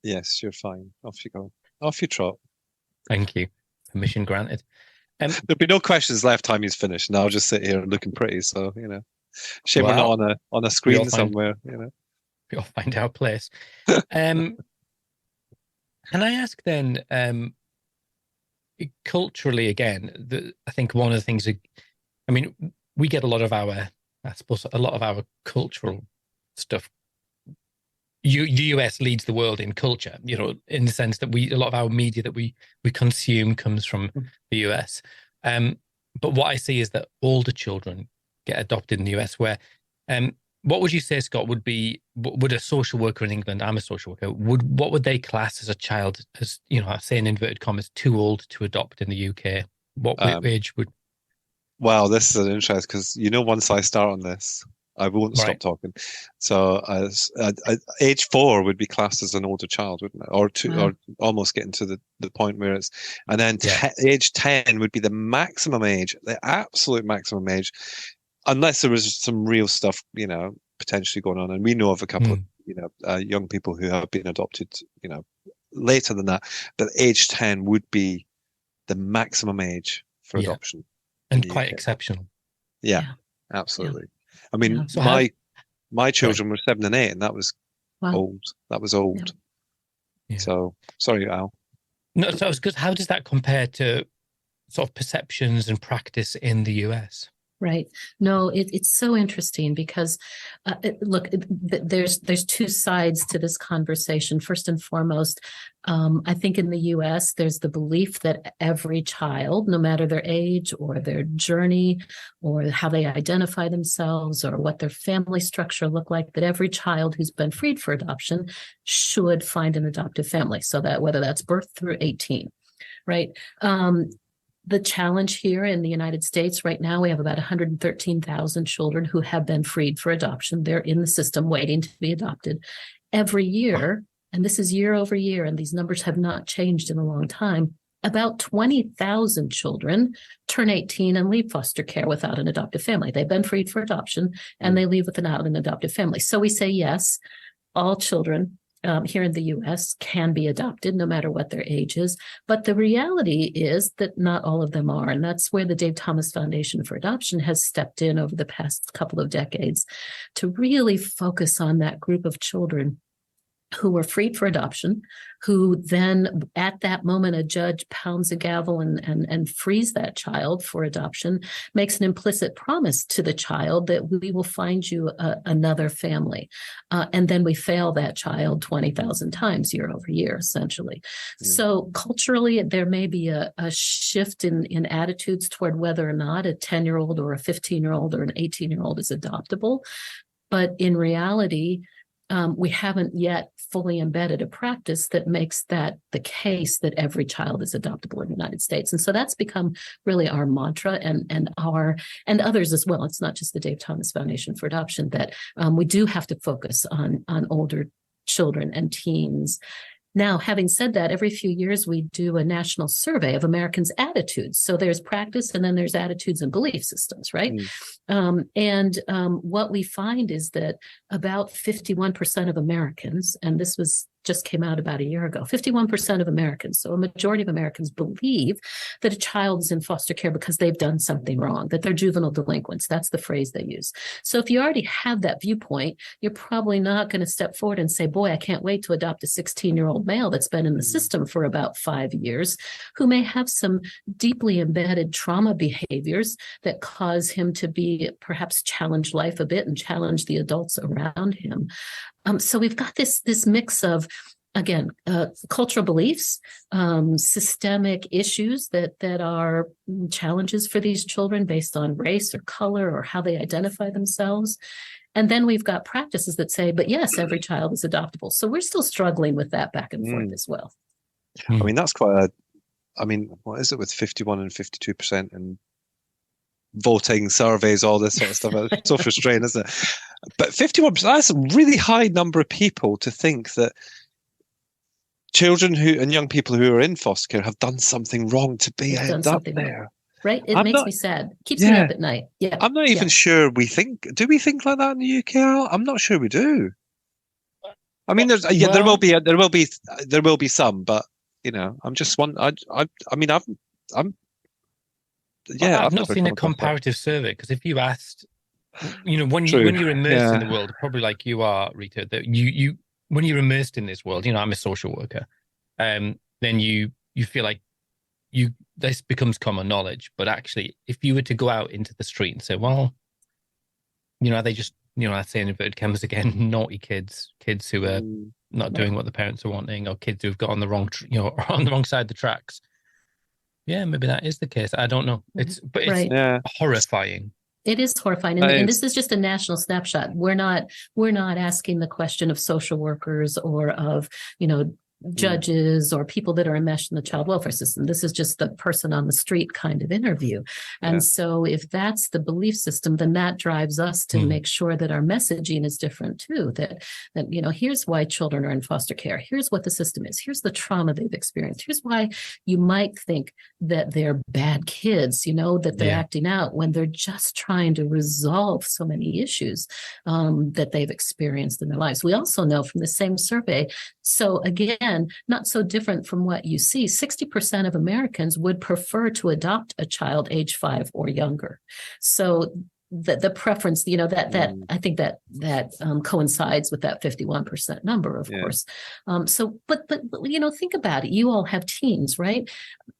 Yes, you're fine. Off you go. Off you trot. Thank you. Permission granted. There'll be no questions left time he's finished, and I'll just sit here looking pretty. So shame we're not on a screen somewhere. We all find our place. Can I ask then? Culturally, again, I think one of the things. I mean, we get a lot of our cultural stuff. The US leads the world in culture, in the sense that a lot of our media that we consume comes from the US. But what I see is that older children get adopted in the US, where, what would you say, Scott, would a social worker in England, I'm a social worker, what would they class as a child, as, I say in inverted commas, too old to adopt in the UK? What age would? Wow, this is an interest, because once I start on this, I won't stop Right. talking. So age 4 would be classed as an older child, wouldn't it? Or two, Wow. or almost getting to the point where it's, and then Yeah. age 10 would be the maximum age, the absolute maximum age, unless there was some real stuff, potentially going on. And we know of a couple of, young people who have been adopted, later than that. But age 10 would be the maximum age for Yeah. adoption in And the quite UK. exceptional. Yeah, Yeah. absolutely. I mean, Yeah. So my children were 7 and 8, and that was Wow. old. That was old. Yeah. So sorry, Al. No, so I was good. How does that compare to sort of perceptions and practice in the US? Right. No, it's so interesting because, look, there's two sides to this conversation. First and foremost, I think in the U.S., there's the belief that every child, no matter their age or their journey or how they identify themselves or what their family structure look like, that every child who's been freed for adoption should find an adoptive family. So that whether that's birth through 18, right? The challenge here in the United States right now, we have about 113,000 children who have been freed for adoption. They're in the system waiting to be adopted. Every year, and this is year over year, and these numbers have not changed in a long time, about 20,000 children turn 18 and leave foster care without an adoptive family. They've been freed for adoption and they leave without an adoptive family. So we say, yes, all children here in the US can be adopted no matter what their age is. But the reality is that not all of them are. And that's where the Dave Thomas Foundation for Adoption has stepped in over the past couple of decades to really focus on that group of children who were freed for adoption, who then at that moment a judge pounds a gavel and frees that child for adoption, makes an implicit promise to the child that we will find you another family. And then we fail that child 20,000 times year over year, essentially. Yeah. So culturally, there may be a shift in attitudes toward whether or not a 10-year-old or a 15-year-old or an 18-year-old is adoptable. But in reality, we haven't yet fully embedded a practice that makes that the case that every child is adoptable in the United States. And so that's become really our mantra and others as well. It's not just the Dave Thomas Foundation for Adoption that we do have to focus on older children and teens. Now, having said that, every few years we do a national survey of Americans' attitudes. So there's practice and then there's attitudes and belief systems, right? What we find is that about 51% of Americans, and this just came out about a year ago, 51% of Americans, so a majority of Americans believe that a child is in foster care because they've done something wrong, that they're juvenile delinquents. That's the phrase they use. So if you already have that viewpoint, you're probably not going to step forward and say, boy, I can't wait to adopt a 16-year-old male that's been in the system for about 5 years, who may have some deeply embedded trauma behaviors that cause him to be perhaps challenge life a bit and challenge the adults around him. So we've got this mix of, again, cultural beliefs, systemic issues that are challenges for these children based on race or color or how they identify themselves. And then we've got practices that say, but yes, every child is adoptable. So we're still struggling with that back and forth as well. I mean, that's quite what is it with 51 and 52% and voting surveys, all this sort of stuff? It's so frustrating, isn't it? But 51%, that's a really high number of people to think that children and young people who are in foster care have done something wrong to be up there. Wrong. Right? It makes me sad. Keeps me up at night. Yeah. I'm not even sure do we think like that in the UK, Al? I'm not sure we do. I mean, there will be some, but I'm just one. I've not seen a comparative survey, because if you asked, when you're immersed in the world, probably like you are, Rita, that you when you're immersed in this world, I'm a social worker, then you feel like this becomes common knowledge. But actually, if you were to go out into the street and say, well, are they just, I'd say in inverted commas again, naughty kids who are not doing what the parents are wanting, or kids who've got on the wrong, on the wrong side of the tracks. Yeah, maybe that is the case. I don't know. It's horrifying. It is horrifying. And this is just a national snapshot. We're not asking the question of social workers or of, judges or people that are enmeshed in the child welfare system. This is just the person on the street kind of interview. And so if that's the belief system, then that drives us to make sure that our messaging is different too. That, here's why children are in foster care. Here's what the system is. Here's the trauma they've experienced. Here's why you might think that they're bad kids, that they're acting out when they're just trying to resolve so many issues that they've experienced in their lives. We also know from the same survey, so again, not so different from what you see, 60% of Americans would prefer to adopt a child age 5 or younger. So the preference, that I think that coincides with that 51% number, of course. So, but think about it. You all have teens, right?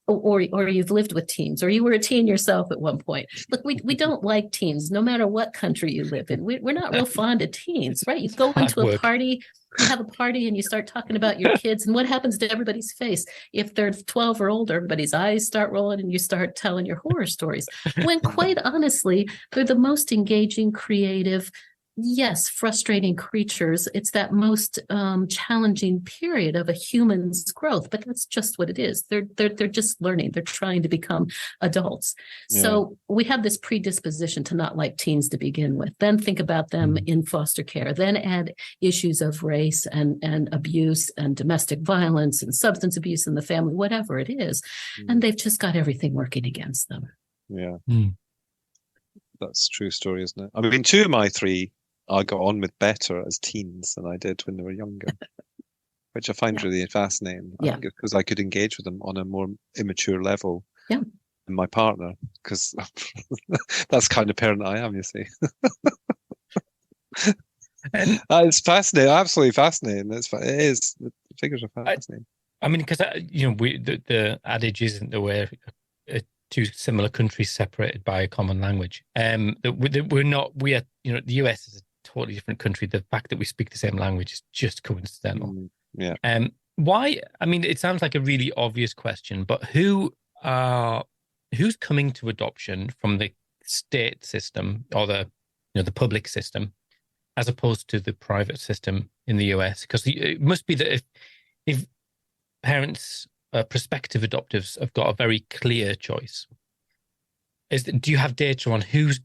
Or you've lived with teens, or you were a teen yourself at one point. Look, we don't like teens, no matter what country you live in. We're not real fond of teens, right? You go into a party, you have a party, and you start talking about your kids, and what happens to everybody's face? If they're 12 or older, everybody's eyes start rolling, and you start telling your horror stories. When quite honestly, they're the most engaging, creative, yes, frustrating creatures. It's that most challenging period of a human's growth, but that's just what it is. They're just learning. They're trying to become adults. So we have this predisposition to not like teens to begin with. Then think about them in foster care. Then add issues of race and abuse and domestic violence and substance abuse in the family, whatever it is, and they've just got everything working against them. Yeah, that's a true story, isn't it? I mean, 2 of my 3. I got on with better as teens than I did when they were younger, which I find really fascinating. Because I could engage with them on a more immature level than my partner, because that's the kind of parent I am, you see. It's fascinating, absolutely fascinating. It is. The figures are fascinating. I mean, because the adage isn't the way two similar countries separated by a common language. We're not. We are. The US is a totally different country. The fact that we speak the same language is just coincidental. Why? I mean, it sounds like a really obvious question, but who's coming to adoption from the state system or the public system, as opposed to the private system in the US? Because it must be that if parents, prospective adoptives, have got a very clear choice. Do you have data on who's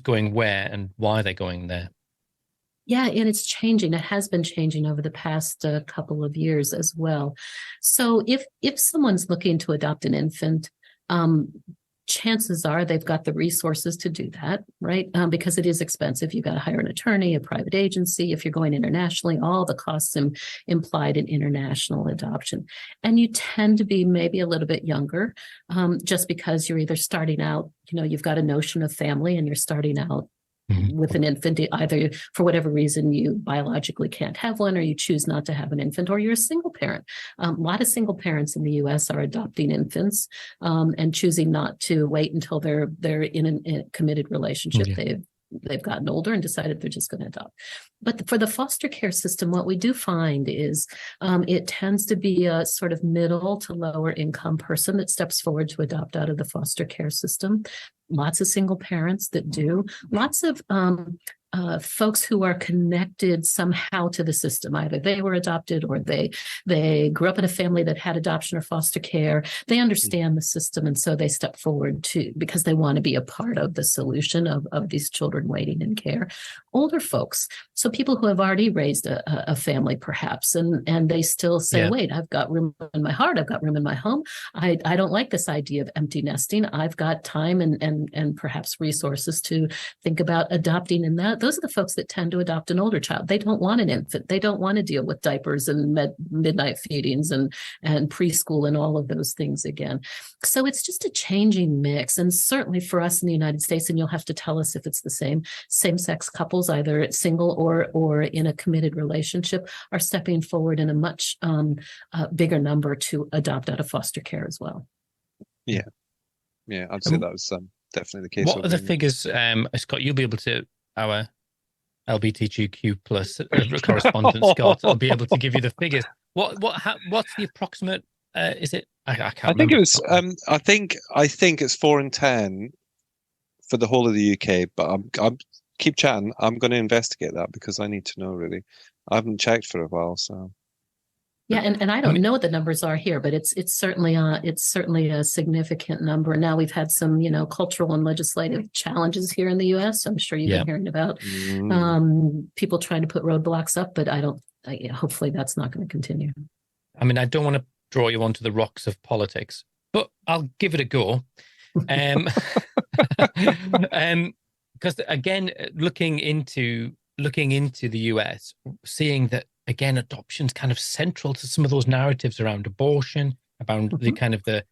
going where and why they're going there? Yeah, and it's changing. It has been changing over the past couple of years as well. So if someone's looking to adopt an infant, chances are they've got the resources to do that, right? Because it is expensive. You've got to hire an attorney, a private agency. If you're going internationally, all the costs implied in international adoption. And you tend to be maybe a little bit younger, just because you're either starting out, you've got a notion of family and you're starting out with an infant, either for whatever reason you biologically can't have one, or you choose not to have an infant, or you're a single parent. A lot of single parents in the U.S. are adopting infants and choosing not to wait until they're in a committed relationship. They've gotten older and decided they're just going to adopt. But for the foster care system, what we do find is it tends to be a sort of middle to lower income person that steps forward to adopt out of the foster care system. Lots of single parents that do. Lots of folks who are connected somehow to the system. Either they were adopted or they grew up in a family that had adoption or foster care. They understand the system, and so they step forward because they want to be a part of the solution of these children waiting in care. Older folks, so people who have already raised a family perhaps, and they still say, wait, I've got room in my heart, I've got room in my home. I don't like this idea of empty nesting. I've got time and perhaps resources to think about adopting, and those are the folks that tend to adopt an older child. They don't want an infant. They don't want to deal with diapers and midnight feedings and preschool and all of those things again. So it's just a changing mix. And certainly for us in the United States, and you'll have to tell us if it's the same-sex couples, either single or in a committed relationship, are stepping forward in a much bigger number to adopt out of foster care as well. Yeah, I'd say that was definitely the case. What are the figures, Scott? You'll be able to, our LGBTQ plus correspondent Scott will be able to give you the figures. What's the approximate? Is it? I can't. I think it was. I think it's 4 in 10 for the whole of the UK. But I'm keep chatting. I'm going to investigate that because I need to know. Really, I haven't checked for a while. So Yeah, and I don't know what the numbers are here, but it's certainly a significant number. Now we've had some, cultural and legislative challenges here in the U.S. I'm sure you've been hearing about people trying to put roadblocks up, but hopefully that's not going to continue. I mean, I don't want to draw you onto the rocks of politics, but I'll give it a go. Because again, looking into the US, seeing that again, adoption's kind of central to some of those narratives around abortion, about the kind of the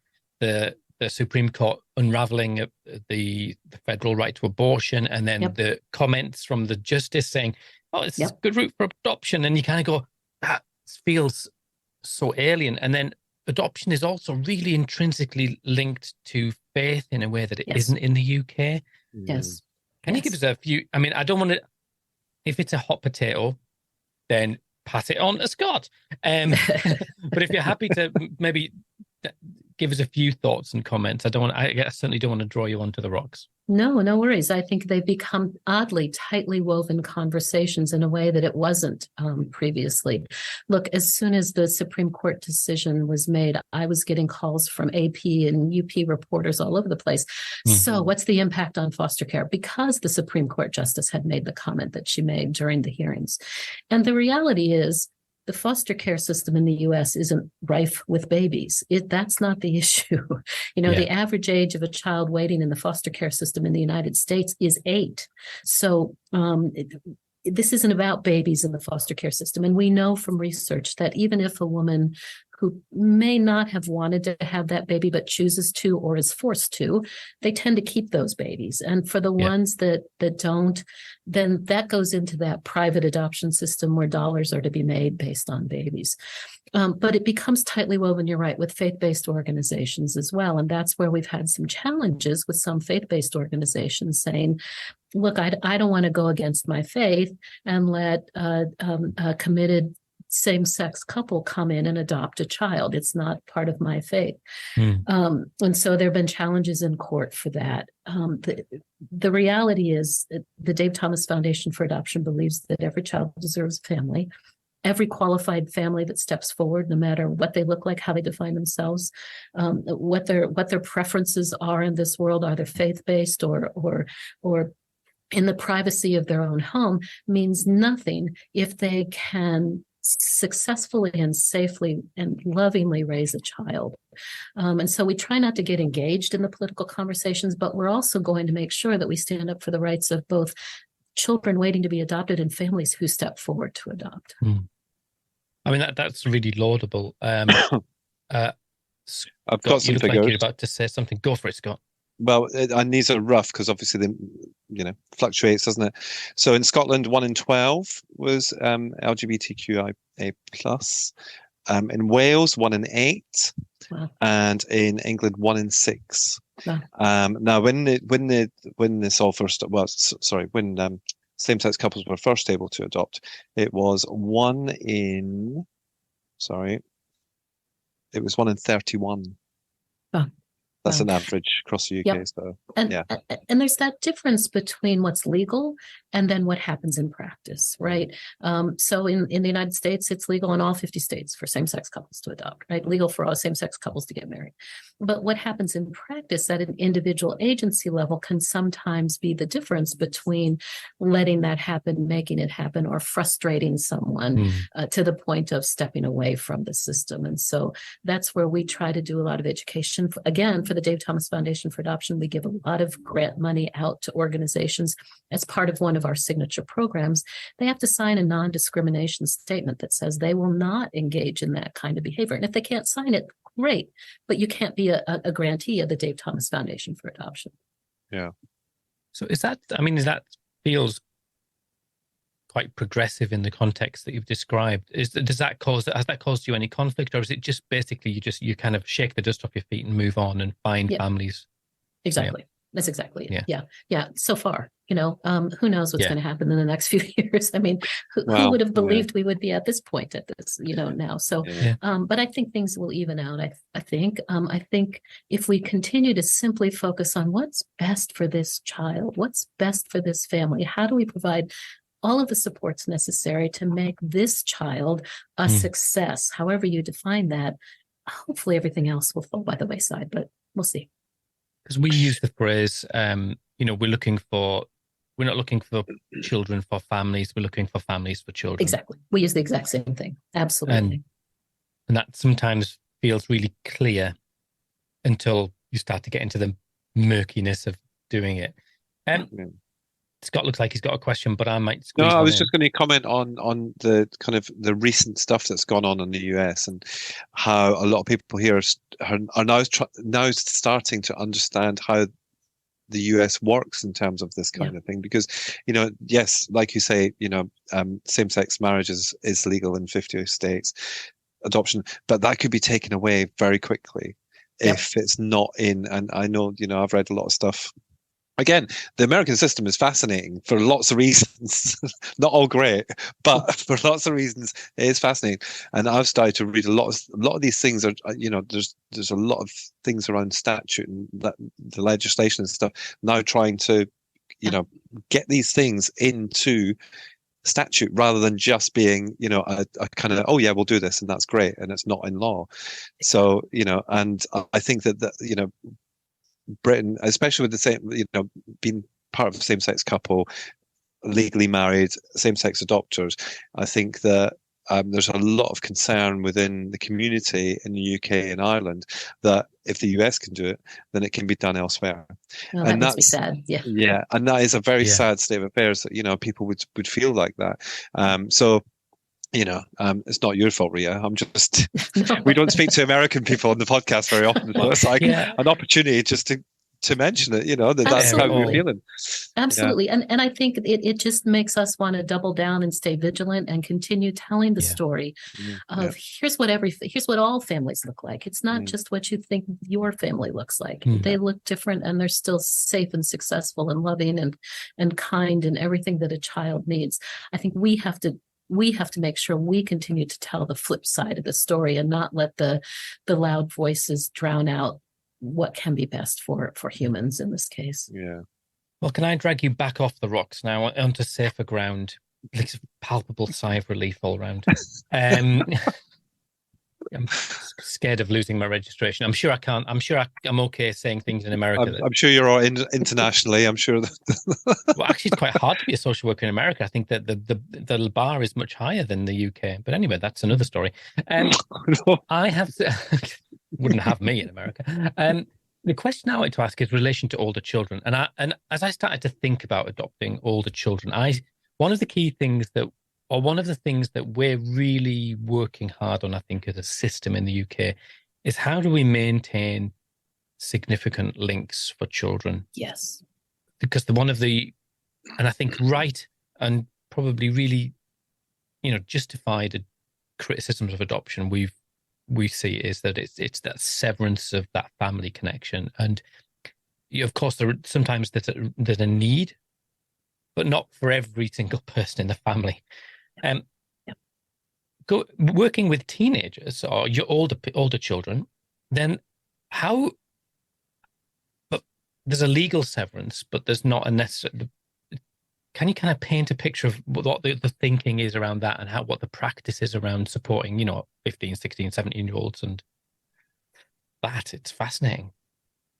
Supreme Court unraveling the federal right to abortion, and then the comments from the justice saying, "Oh, it's a good route for adoption," and you kind of go, "That feels so alien." And then adoption is also really intrinsically linked to faith in a way that it isn't in the UK. Yes. Can you give us a few? I mean, I don't want to. If it's a hot potato, then pass it on to Scott. But if you're happy to maybe give us a few thoughts and comments, I certainly don't want to draw you onto the rocks. No worries. I think they've become oddly tightly woven conversations in a way that it wasn't previously. Look, as soon as the Supreme Court decision was made, I was getting calls from AP and UP reporters all over the place. So what's the impact on foster care? Because the Supreme Court justice had made the comment that she made during the hearings. And the reality is, the foster care system in the U.S. isn't rife with babies. That's not the issue. The average age of a child waiting in the foster care system in the United States is 8. So this isn't about babies in the foster care system. And we know from research that even if a woman who may not have wanted to have that baby but chooses to or is forced to, they tend to keep those babies. And for the ones that don't, then that goes into that private adoption system where dollars are to be made based on babies. But it becomes tightly woven, you're right, with faith-based organizations as well. And that's where we've had some challenges with some faith-based organizations saying, look, I don't want to go against my faith and let a committed same-sex couple come in and adopt a child. It's not part of my faith. And so there have been challenges in court for that. The reality is that the Dave Thomas Foundation for Adoption believes that every child deserves a family. Every qualified family that steps forward, no matter what they look like, how they define themselves, what their preferences are in this world, are they faith-based or in the privacy of their own home, means nothing if they can successfully and safely and lovingly raise a child. And so we try not to get engaged in the political conversations, but we're also going to make sure that we stand up for the rights of both children waiting to be adopted and families who step forward to adopt. I mean, that's really laudable. I've got some figures. Like you're about to say something. Go for it, Scott. Well, and these are rough because obviously fluctuates, doesn't it? So in Scotland, 1 in 12 was LGBTQIA plus. In Wales, 1 in 8, and in England, 1 in 6. Wow. Now, when same-sex couples were first able to adopt, it was 1 in 31. Wow. That's an average across the UK. So, and there's that difference between what's legal and then what happens in practice, right? So in the United States, it's legal in all 50 states for same-sex couples to adopt, right? Legal for all same-sex couples to get married. But what happens in practice at an individual agency level can sometimes be the difference between letting that happen, making it happen, or frustrating someone to the point of stepping away from the system. And so that's where we try to do a lot of education. Again, for the Dave Thomas Foundation for Adoption, we give a lot of grant money out to organizations as part of one of our signature programs. They have to sign a non-discrimination statement that says they will not engage in that kind of behavior. And if they can't sign it, great, but you can't be a grantee of the Dave Thomas Foundation for Adoption. Yeah. So is that feels quite progressive in the context that you've described? Has that caused you any conflict, or is it just basically you kind of shake the dust off your feet and move on and find families? Exactly. Yeah. That's exactly it. Yeah. So far, who knows what's going to happen in the next few years? I mean, who would have believed we would be at this point at this, now? So, but I think things will even out. I think if we continue to simply focus on what's best for this child, what's best for this family, how do we provide all of the supports necessary to make this child a success, however you define that. Hopefully everything else will fall by the wayside, but we'll see. Because we use the phrase, we're not looking for children for families, we're looking for families for children. Exactly. We use the exact same thing. Absolutely. And that sometimes feels really clear until you start to get into the murkiness of doing it. Scott looks like he's got a question, but I might squeeze No, I was in. just going to comment on the kind of the recent stuff that's gone on in the US and how a lot of people here are now starting to understand how the US works in terms of this kind of thing. Because, yes, like you say, same-sex marriage is legal in 50 states, adoption, but that could be taken away very quickly if it's not in. And I know, I've read a lot of stuff. Again, the American system is fascinating for lots of reasons. Not all great, but for lots of reasons, it is fascinating. And I've started to read a lot of these things are, there's a lot of things around statute and the legislation and stuff now trying to, get these things into statute rather than just being, a kind of, oh yeah, we'll do this and that's great, and it's not in law. So, and I think that Britain, especially with the same, being part of a same-sex couple, legally married, same-sex adopters, I think that there's a lot of concern within the community in the UK and Ireland that if the US can do it, then it can be done elsewhere. Well, and that makes me sad. Yeah, and that is a very sad state of affairs that people would feel like that. So. It's not your fault, Rita. I'm just, we don't speak to American people on the podcast very often. So it's like an opportunity just to mention it, that's how we're feeling. Absolutely. Yeah. And I think it just makes us want to double down and stay vigilant and continue telling the story of here's what all families look like. It's not just what you think your family looks like. They look different and they're still safe and successful and loving and kind and everything that a child needs. I think we have to make sure we continue to tell the flip side of the story and not let the loud voices drown out what can be best for humans in this case. Yeah. Well, can I drag you back off the rocks now onto safer ground? Like a palpable sigh of relief all around. I'm scared of losing my registration. I'm sure I can't. I'm okay saying things in America. I'm sure you're all internationally. I'm sure Well, actually, it's quite hard to be a social worker in America. I think that the bar is much higher than the UK. But anyway, that's another story. I have wouldn't have me in America. The question I wanted to ask is in relation to older children. And as I started to think about adopting older children, one of the things that we're really working hard on, I think, as a system in the UK, is how do we maintain significant links for children? Yes. Because and I think right and probably really, justified criticisms of adoption we see is that it's that severance of that family connection. And of course, sometimes there's a need, but not for every single person in the family. Working with teenagers or your older children, then how? But there's a legal severance, but there's not a necessary. Can you kind of paint a picture of what the thinking is around that and what the practice is around supporting, 15, 16, 17-year-olds and that? It's fascinating.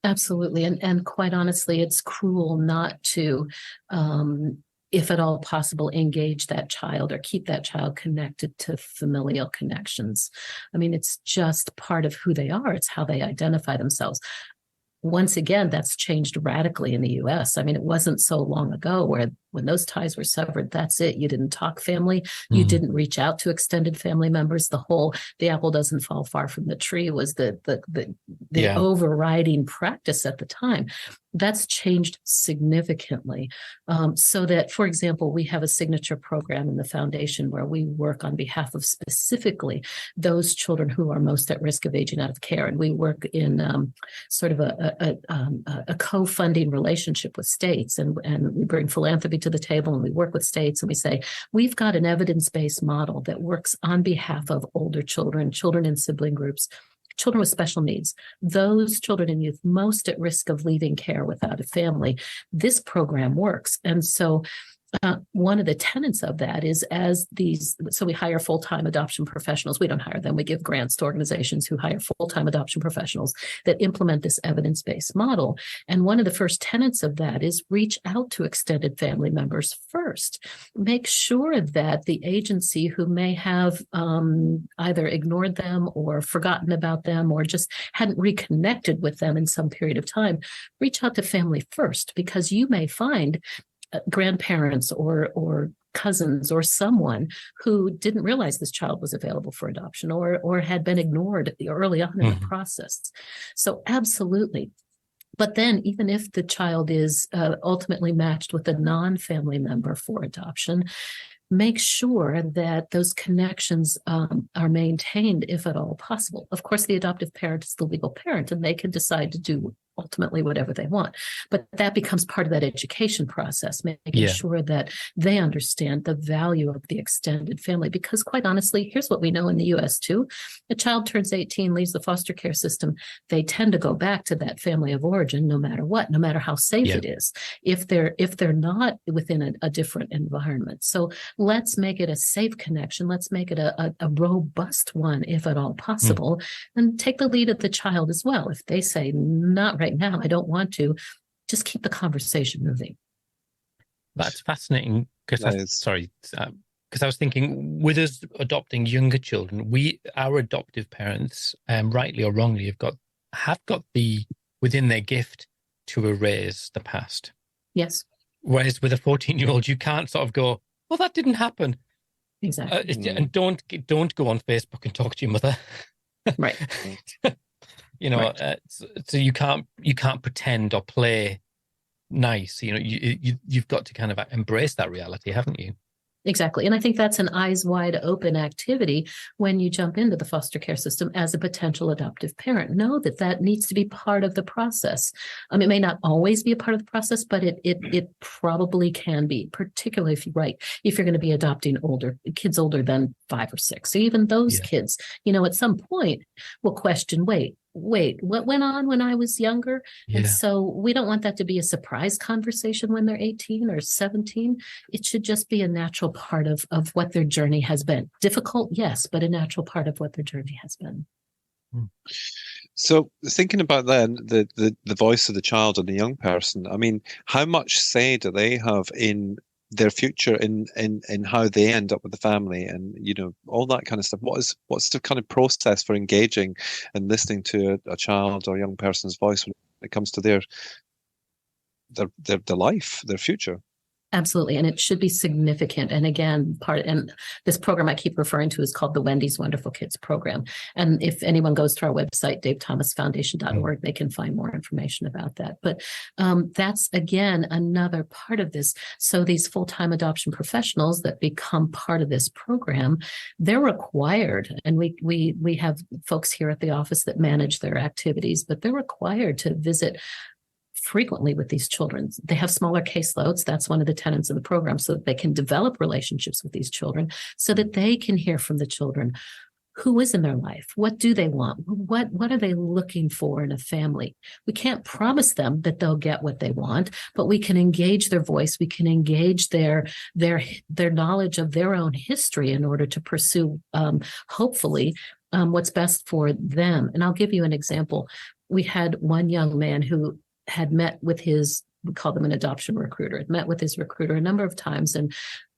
Absolutely. And quite honestly, it's cruel not to, if at all possible, engage that child or keep that child connected to familial connections. I mean, it's just part of who they are. It's how they identify themselves. Once again, that's changed radically in the US. I mean, it wasn't so long ago where when those ties were severed, that's it. You didn't talk family. You didn't reach out to extended family members. The apple doesn't fall far from the tree was the overriding practice at the time. That's changed significantly. So that, for example, we have a signature program in the foundation where we work on behalf of specifically those children who are most at risk of aging out of care. And we work in sort of a co-funding relationship with states, and we bring philanthropy to the table, and we work with states, and we say, we've got an evidence-based model that works on behalf of older children, children in sibling groups, children with special needs, those children and youth most at risk of leaving care without a family. This program works. And so one of the tenets of that is so we hire full-time adoption professionals. We don't hire them. We give grants to organizations who hire full-time adoption professionals that implement this evidence-based model. And one of the first tenets of that is reach out to extended family members first. Make sure that the agency who may have either ignored them or forgotten about them or just hadn't reconnected with them in some period of time, reach out to family first, because you may find grandparents or cousins or someone who didn't realize this child was available for adoption or had been ignored early on in the process. So absolutely. But then even if the child is ultimately matched with a non-family member for adoption, make sure that those connections are maintained if at all possible. Of course, the adoptive parent is the legal parent and they can decide to do ultimately whatever they want. But that becomes part of that education process, making sure that they understand the value of the extended family. Because quite honestly, here's what we know in the US too. A child turns 18, leaves the foster care system, they tend to go back to that family of origin no matter what, no matter how safe it is, if they're not within a different environment. So let's make it a safe connection. Let's make it a robust one, if at all possible, and take the lead of the child as well. If they say, not right now, I don't want to, just keep the conversation moving. That's fascinating because I was thinking, with us adopting younger children, our adoptive parents, rightly or wrongly, have got the within their gift to erase the past. Yes. Whereas with a 14-year-old, you can't sort of go, well, that didn't happen. Exactly. And don't go on Facebook and talk to your mother. Right. So you can't pretend or play nice. You've got to kind of embrace that reality, haven't you? Exactly. And I think that's an eyes wide open activity when you jump into the foster care system as a potential adoptive parent. Know that needs to be part of the process. It may not always be a part of the process, but it probably can be, particularly if you're going to be adopting kids older than 5 or 6. So even those kids, at some point will question, wait, what went on when I was younger? Yeah. And so we don't want that to be a surprise conversation when they're 18 or 17. It should just be a natural part of what their journey has been. Difficult, yes, but a natural part of what their journey has been. So thinking about then the voice of the child and the young person, how much say do they have in their future, in how they end up with the family, and all that kind of stuff? What's the kind of process for engaging and listening to a child or young person's voice when it comes to their life, their future? Absolutely. And it should be significant. And again, and this program I keep referring to is called the Wendy's Wonderful Kids program. And if anyone goes to our website, davethomasfoundation.org, they can find more information about that. But that's, again, another part of this. So these full-time adoption professionals that become part of this program, they're required, and we have folks here at the office that manage their activities, but they're required to visit frequently with these children. They have smaller caseloads. That's one of the tenets of the program, so that they can develop relationships with these children, so that they can hear from the children who is in their life. What do they want? What are they looking for in a family? We can't promise them that they'll get what they want, but we can engage their voice. We can engage their knowledge of their own history in order to pursue, hopefully, what's best for them. And I'll give you an example. We had one young man who had met with we call them an adoption recruiter, had met with his recruiter a number of times, and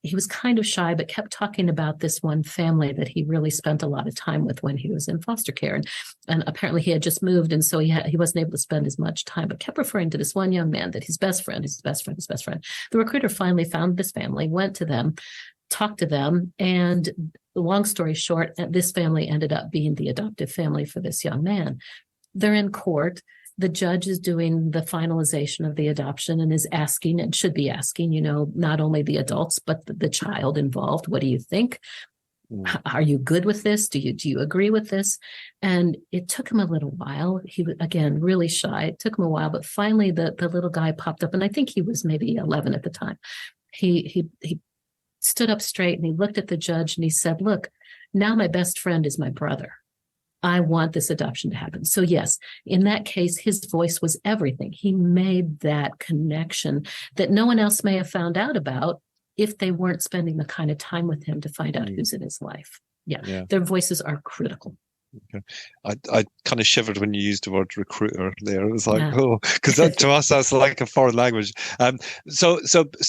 he was kind of shy, but kept talking about this one family that he really spent a lot of time with when he was in foster care. And apparently he had just moved, and so he wasn't able to spend as much time, but kept referring to this one young man that his best friend. The recruiter finally found this family, went to them, talked to them, and long story short, this family ended up being the adoptive family for this young man. They're in court. The judge is doing the finalization of the adoption and is asking, and should be asking, not only the adults, but the child involved. What do you think? Are you good with this? Do you agree with this? And it took him a little while. He was, again, really shy. It took him a while, but finally the little guy popped up, and I think he was maybe 11 at the time. He stood up straight and he looked at the judge and he said, look, now my best friend is my brother. I want this adoption to happen. So yes, in that case, his voice was everything. He made that connection that no one else may have found out about if they weren't spending the kind of time with him to find out who's in his life. Yeah. Their voices are critical. Okay. I kind of shivered when you used the word recruiter there. It was like, oh, because to us that's like a foreign language. So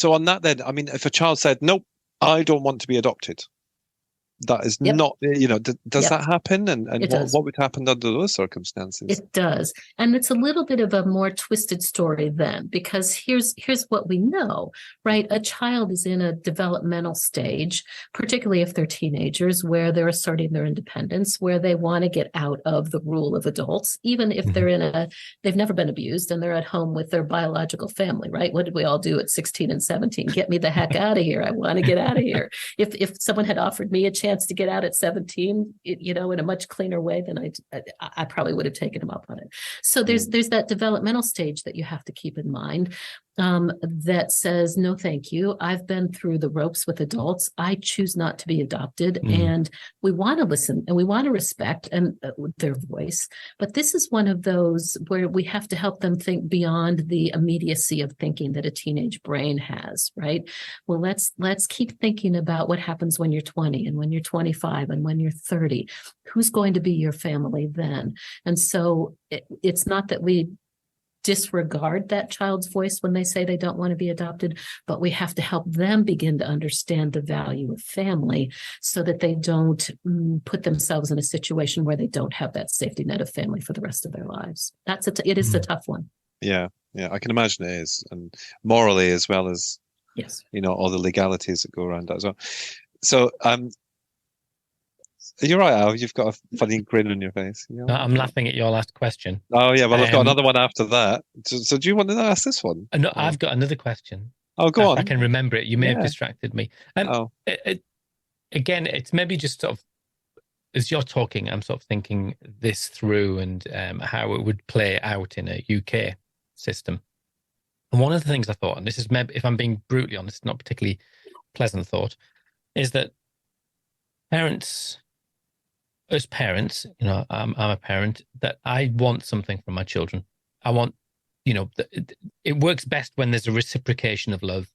on that then, I mean, if a child said, nope, I don't want to be adopted, that is not, does that happen? And what would happen under those circumstances? It does. And it's a little bit of a more twisted story then, because here's what we know, right? A child is in a developmental stage, particularly if they're teenagers, where they're asserting their independence, where they want to get out of the rule of adults, even if they're they've never been abused and they're at home with their biological family, right? What did we all do at 16 and 17? Get me the heck out of here. I want to get out of here. If someone had offered me a chance to get out at 17, in a much cleaner way, then I probably would have taken him up on it. So there's that developmental stage that you have to keep in mind, that says, no, thank you. I've been through the ropes with adults. I choose not to be adopted. And we want to listen and we want to respect their voice. But this is one of those where we have to help them think beyond the immediacy of thinking that a teenage brain has, right? Well, let's keep thinking about what happens when you're 20 and when you're 25 and when you're 30. Who's going to be your family then? And so it's not that we disregard that child's voice when they say they don't want to be adopted, but we have to help them begin to understand the value of family so that they don't put themselves in a situation where they don't have that safety net of family for the rest of their lives. It is a tough one. Yeah, I can imagine it is, and morally as well as all the legalities that go around that as well. So you're right, Al. You've got a funny grin on your face. No, I'm laughing at your last question. Oh, yeah. Well, I've got another one after that. So do you want to ask this one? No, I've got another question. Oh, go on. I can remember it. You may have distracted me. Again, it's maybe just sort of, as you're talking, I'm sort of thinking this through and how it would play out in a UK system. And one of the things I thought, and this is maybe, if I'm being brutally honest, not particularly pleasant thought, is that as parents, I'm a parent, that I want something from my children. I want, it works best when there's a reciprocation of love.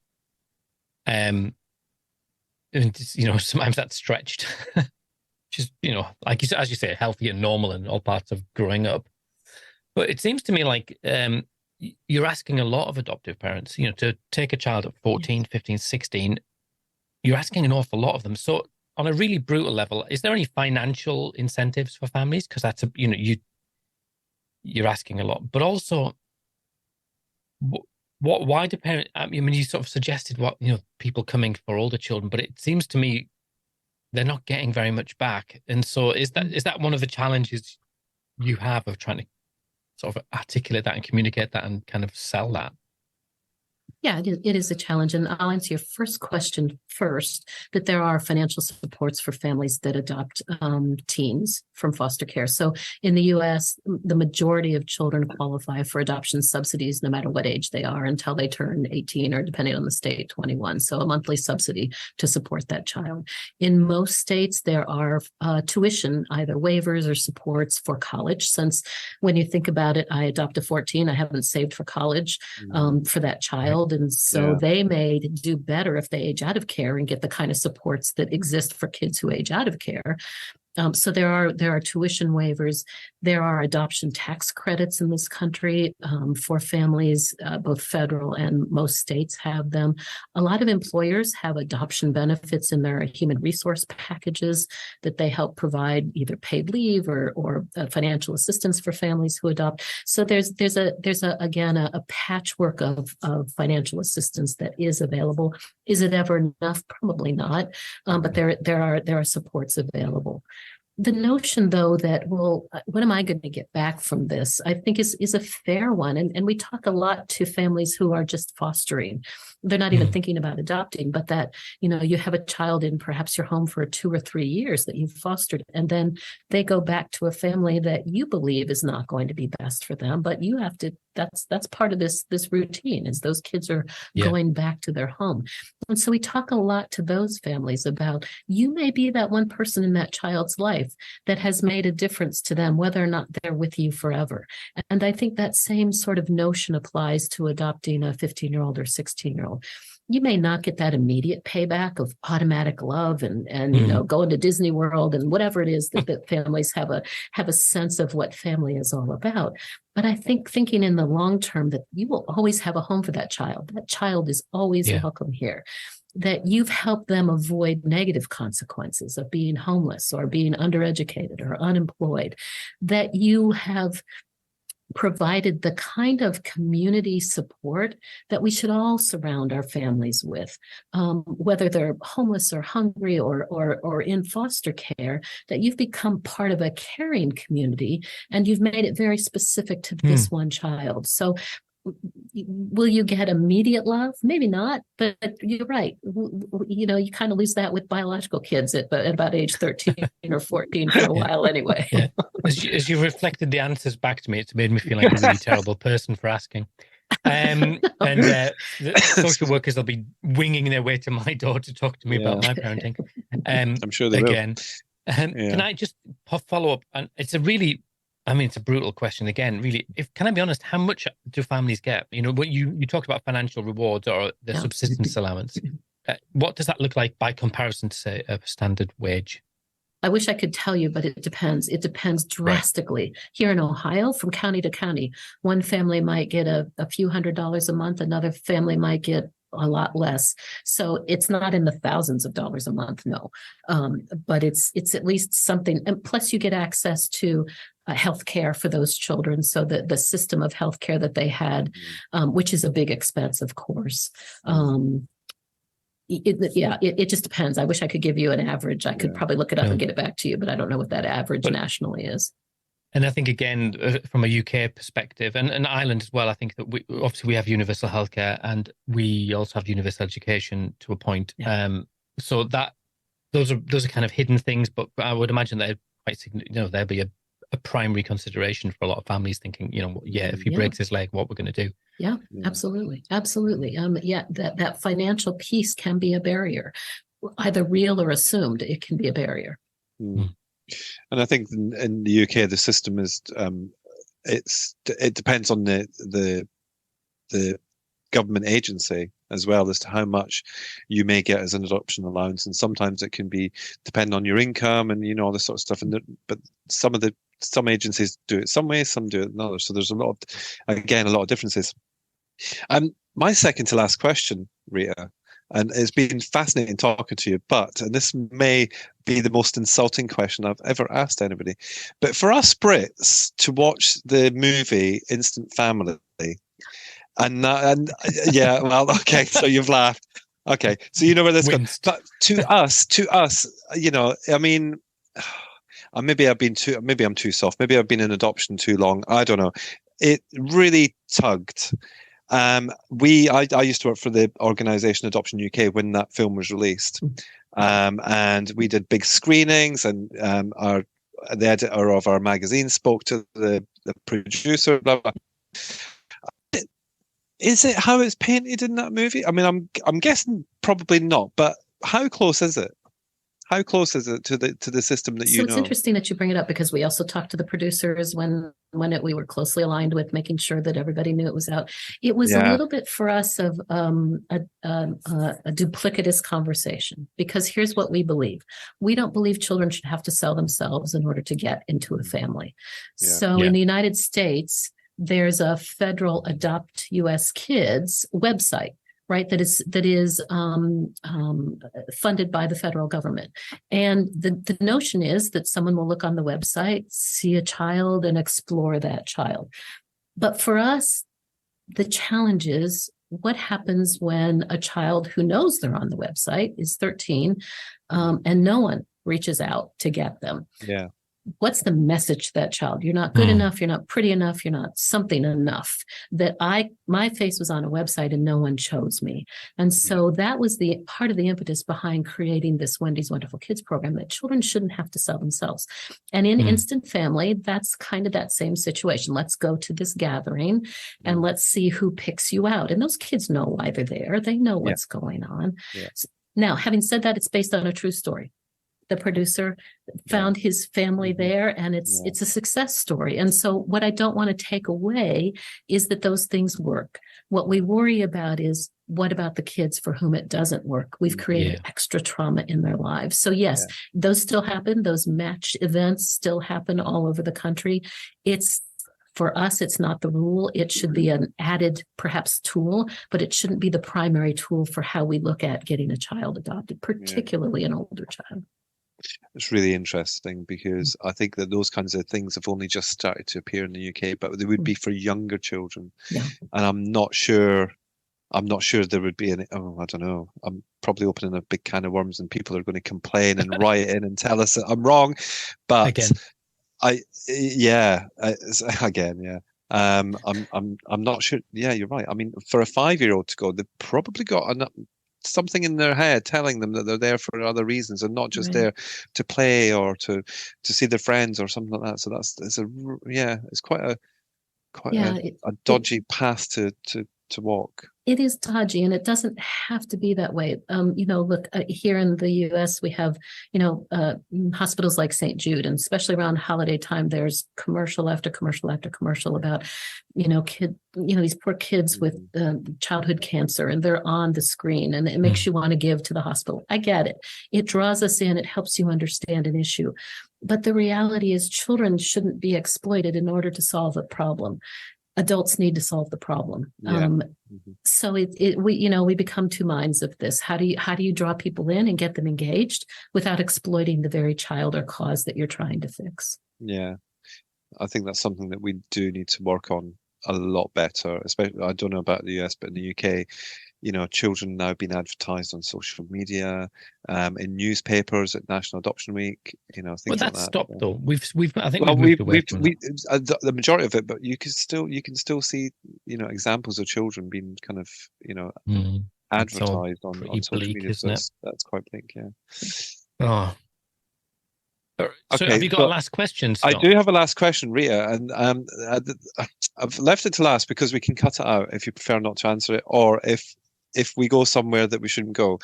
And sometimes that's stretched, just, like as you say, healthy and normal and all parts of growing up. But it seems to me like you're asking a lot of adoptive parents, to take a child at 14, 15, 16, you're asking an awful lot of them. So on a really brutal level, is there any financial incentives for families? Because that's you're asking a lot, but also, why do parents? I mean, you sort of suggested people coming for older children, but it seems to me they're not getting very much back. And so, is that one of the challenges you have of trying to sort of articulate that and communicate that and kind of sell that? Yeah, it is a challenge. And I'll answer your first question first, that there are financial supports for families that adopt teens from foster care. So in the U.S., the majority of children qualify for adoption subsidies, no matter what age they are, until they turn 18 or, depending on the state, 21. So a monthly subsidy to support that child. In most states, there are tuition, either waivers or supports for college. Since when you think about it, I adopt a 14, I haven't saved for college for that child. And so they may do better if they age out of care and get the kind of supports that exist for kids who age out of care. So there are tuition waivers. There are adoption tax credits in this country for families. Both federal and most states have them. A lot of employers have adoption benefits in their human resource packages that they help provide either paid leave or financial assistance for families who adopt. So there's a patchwork of financial assistance that is available. Is it ever enough? Probably not. But there are supports available. The notion, though, that, well, what am I going to get back from this, I think is a fair one. And we talk a lot to families who are just fostering. They're not even thinking about adopting, but that, you have a child in perhaps your home for 2 or 3 years that you've fostered, and then they go back to a family that you believe is not going to be best for them, but you have to, that's part of this routine, is those kids are going back to their home. And so we talk a lot to those families about, you may be that one person in that child's life life that has made a difference to them, whether or not they're with you forever. And I think that same sort of notion applies to adopting a 15-year-old or 16-year-old. You may not get that immediate payback of automatic love and going to Disney World and whatever it is that families have a sense of what family is all about. But I think thinking in the long term that you will always have a home for that child. That child is always welcome here. That you've helped them avoid negative consequences of being homeless or being undereducated or unemployed. That you have provided the kind of community support that we should all surround our families with, whether they're homeless or hungry or in foster care, that you've become part of a caring community and you've made it very specific to this one child. So will you get immediate love? Maybe not, but you're right. You kind of lose that with biological kids at about age 13 or 14 for a while anyway. Yeah. As you reflected the answers back to me, it's made me feel like a really terrible person for asking. And the social workers will be winging their way to my door to talk to me about my parenting. I'm sure they will. Can I just follow up? And it's a brutal question again, really. Can I be honest, how much do families get? What you talked about financial rewards or the subsistence allowance. What does that look like by comparison to, say, a standard wage? I wish I could tell you, but it depends. It depends drastically. Right. Here in Ohio, from county to county, one family might get a few $100s a month. Another family might get a lot less. So it's not in the thousands of dollars a month, no. But it's at least something. And plus you get access to health care for those children. So the system of health care that they had, which is a big expense, of course. It just depends. I wish I could give you an average. I could probably look it up and get it back to you, but I don't know what that average nationally is. And I think, again, from a UK perspective and Ireland as well, I think that we have universal healthcare and we also have universal education to a point. Yeah. So that those are kind of hidden things, but I would imagine they're quite significant. There'll be a primary consideration for a lot of families thinking, if he breaks his leg, what we're going to do. Yeah, absolutely. Absolutely. That financial piece can be a barrier, either real or assumed. It can be a barrier. And I think in the UK, the system is, it depends on the government agency as well as to how much you may get as an adoption allowance. And sometimes it can depend on your income and, all this sort of stuff. But some agencies do it some way, some do it another. So there's a lot of differences. My second to last question, Rita, and it's been fascinating talking to you, and this may be the most insulting question I've ever asked anybody, but for us Brits to watch the movie Instant Family, okay, so you've laughed. Okay, so you know where this goes. But to us, maybe I'm too soft. Maybe I've been in adoption too long. I don't know. It really tugged. I used to work for the organisation Adoption UK when that film was released, and we did big screenings. And the editor of our magazine spoke to the producer. Blah, blah. Is it how it's painted in that movie? I mean, I'm guessing probably not. But how close is it? How close is it to the system that you know? So it's interesting that you bring it up because we also talked to the producers when we were closely aligned with making sure that everybody knew it was out. It was a little bit for us of a duplicitous conversation because here's what we believe. We don't believe children should have to sell themselves in order to get into a family. Yeah. So in the United States, there's a federal Adopt US Kids website. Right, that is funded by the federal government, and the notion is that someone will look on the website, see a child, and explore that child. But for us, the challenge is what happens when a child who knows they're on the website is 13, and no one reaches out to get them. Yeah. What's the message to that child? You're not good enough. You're not pretty enough. You're not something enough. That my face was on a website and no one chose me. And so that was the part of the impetus behind creating this Wendy's Wonderful Kids program, that children shouldn't have to sell themselves. And in Instant Family, that's kind of that same situation. Let's go to this gathering and let's see who picks you out. And those kids know why they're there. They know what's going on. Yeah. Now, having said that, it's based on a true story. the producer, found his family there, and it's a success story. And so what I don't want to take away is that those things work. What we worry about is, what about the kids for whom it doesn't work? We've created extra trauma in their lives. So yes, those still happen. Those match events still happen all over the country. For us, it's not the rule. It should be an added, perhaps, tool, but it shouldn't be the primary tool for how we look at getting a child adopted, particularly an older child. It's really interesting because I think that those kinds of things have only just started to appear in the UK, but they would be for younger children. Yeah. And I'm not sure there would be any. Oh, I don't know. I'm probably opening a big can of worms, and people are going to complain and write in and tell us that I'm wrong. But again, I'm not sure. Yeah, you're right. I mean, for a 5-year-old to go, they've probably got something in their head telling them that they're there for other reasons and not just there to play or to see their friends or something like that. So it's quite a dodgy path to walk. It is dodgy, and it doesn't have to be that way. Look, here in the U.S., we have, hospitals like St. Jude, and especially around holiday time, there's commercial after commercial after commercial about, these poor kids with childhood cancer, and they're on the screen, and it makes you want to give to the hospital. I get it. It draws us in. It helps you understand an issue. But the reality is, children shouldn't be exploited in order to solve a problem. Adults need to solve the problem. So we become two minds of this. How do you draw people in and get them engaged without exploiting the very child or cause that you're trying to fix? Yeah, I think that's something that we do need to work on a lot better. Especially, I don't know about the US, but in the UK, children now being advertised on social media, in newspapers at National Adoption Week, things like that. Well, that's stopped though. I think we've the majority of it, but you can still see, examples of children being kind of, advertised on social media. So that's quite bleak, yeah. Oh. So have you got a last question, Scott? I do have a last question, Rita, and I've left it to last because we can cut it out if you prefer not to answer it, or if we go somewhere that we shouldn't go.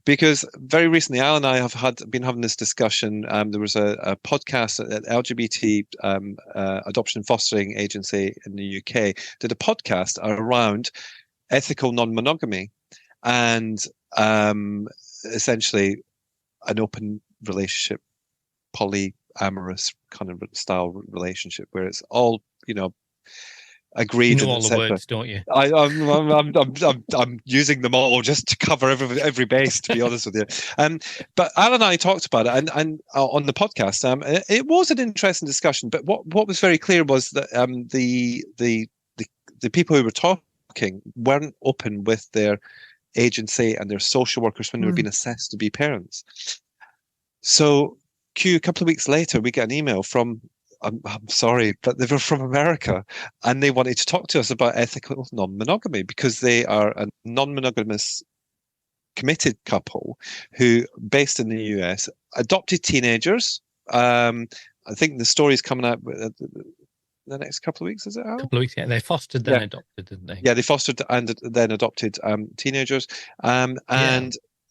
Because very recently, Al and I have been having this discussion. There was a podcast at LGBT adoption fostering agency in the UK did a podcast around ethical non-monogamy and essentially an open relationship, polyamorous kind of style relationship where it's all agreed. You know all the words, don't you? I'm using them all just to cover every base, to be honest with you. But Al and I talked about it, and on the podcast, it was an interesting discussion. But what was very clear was that the people who were talking weren't open with their agency and their social workers when they were being assessed to be parents. So, a couple of weeks later, we get an email from. I'm sorry, but they were from America, and they wanted to talk to us about ethical non-monogamy because they are a non-monogamous committed couple who, based in the US, adopted teenagers. I think the story is coming out the next couple of weeks. Is it out? A couple of weeks, yeah. They fostered, then adopted, didn't they? Yeah, they fostered and then adopted teenagers, and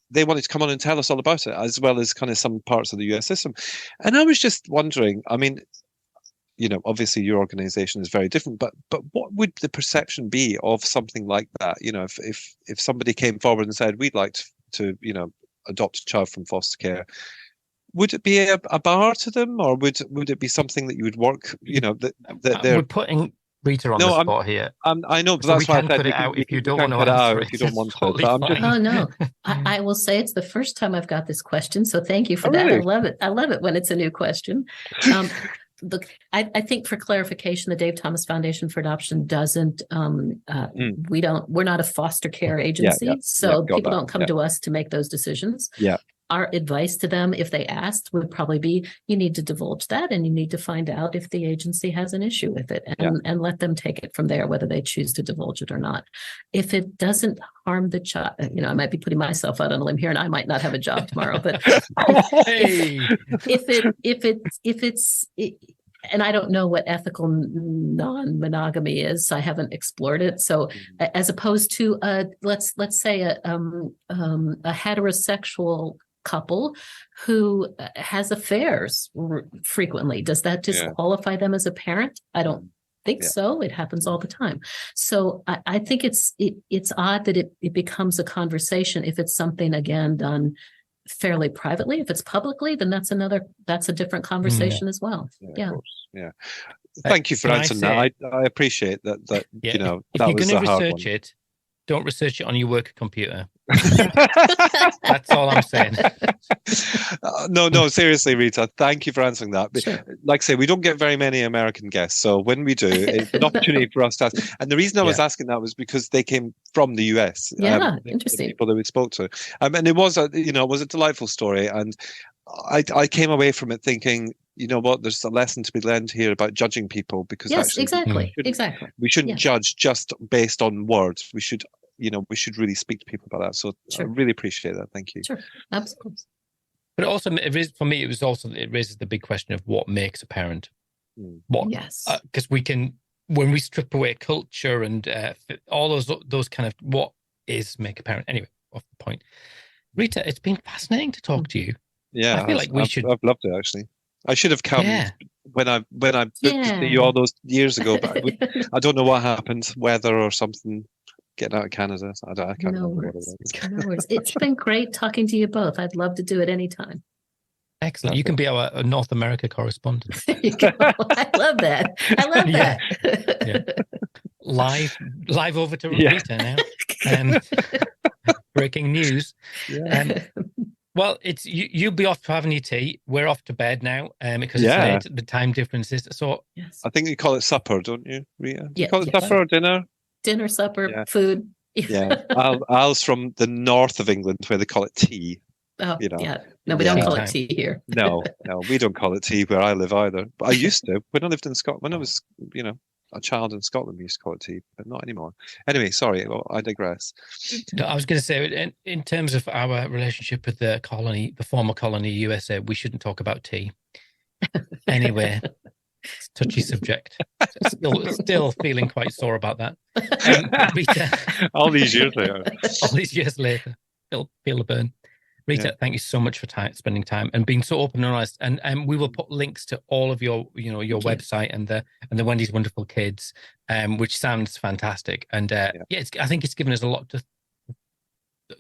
they wanted to come on and tell us all about it, as well as kind of some parts of the US system. And I was just wondering, I mean, obviously your organization is very different, but what would the perception be of something like that? If somebody came forward and said, we'd like to adopt a child from foster care, would it be a bar to them, or would it be something that you would work, that they're... We're putting Rita on the spot here. I know, but so that's why I said put it out if you don't want to answer it. If you don't want to. Oh no, I will say it's the first time I've got this question, so thank you for that. Really? I love it. I love it when it's a new question. Look, I think for clarification, the Dave Thomas Foundation for Adoption doesn't. We're not a foster care agency, so people don't come to us to make those decisions. Yeah. Our advice to them, if they asked, would probably be, you need to divulge that, and you need to find out if the agency has an issue with it, and let them take it from there, whether they choose to divulge it or not. If it doesn't harm the child, I might be putting myself out on a limb here, and I might not have a job tomorrow. But if it's and I don't know what ethical non-monogamy is, so I haven't explored it. So, as opposed to let's say a heterosexual couple who has affairs frequently. Does that disqualify them as a parent? I don't think so. It happens all the time. So I think it's odd that it becomes a conversation if it's something, again, done fairly privately. If it's publicly, then that's a different conversation as well. Yeah. Of course. Yeah. Thank you for answering that. I appreciate that. If you know, if that you're was going to a hard research one. it, don't research it on your work computer. That's all I'm saying. No, seriously, Rita, thank you for answering that. Sure. Like I say, we don't get very many American guests, so when we do, it's an opportunity for us to ask. And the reason I was asking that was because they came from the US. Interesting. The people that we spoke to, and it was a delightful story, and I came away from it thinking, you know what, there's a lesson to be learned here about judging people, because exactly. We shouldn't judge just based on words. We should really speak to people about that. So I really appreciate that. Thank you. Sure, absolutely. But also, for me, it raises the big question of what makes a parent. Because when we strip away culture and all those kind of what is make a parent. Anyway, off the point. Rita, it's been fascinating to talk to you. Yeah, I feel like I've loved it, actually. I should have come when I booked to see you all those years ago, but I don't know what happened, weather or something. Getting out of Canada. I can't remember what it was. No worries. It's been great talking to you both. I'd love to do it anytime. Excellent. You can be our North America correspondent. There you go. I love that. that. Live over to Rita now. Breaking news. Well, it's you'll be off to having your tea. We're off to bed now because it's late, the time differences. So I think you call it supper, don't you, Rita? Yeah, you call it supper or dinner? Dinner, supper, food. Yeah. Al's from the north of England where they call it tea. Oh, No, we don't call it tea here. No, we don't call it tea where I live either. But I used to. When I lived in Scotland, when I was, a child in Scotland, we used to call it tea, but not anymore. Anyway, sorry, I digress. No, I was going to say, in terms of our relationship with the former colony USA, we shouldn't talk about tea. Anyway, it's a touchy subject. Still feeling quite sore about that. Rita, all these years later, feel the burn. Rita, thank you so much for spending time and being so open and honest. And we will put links to all of your website and the Wendy's Wonderful Kids, which sounds fantastic. And I think it's given us a lot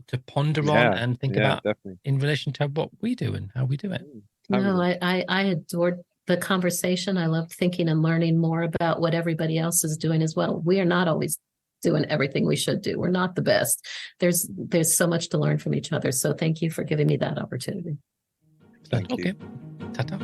to ponder on and think about in relation to what we do and how we do it. No, I adored the conversation. I love thinking and learning more about what everybody else is doing as well. We are not always doing everything we should do. We're not the best. There's so much to learn from each other. So thank you for giving me that opportunity. Thank you. Ta-ta.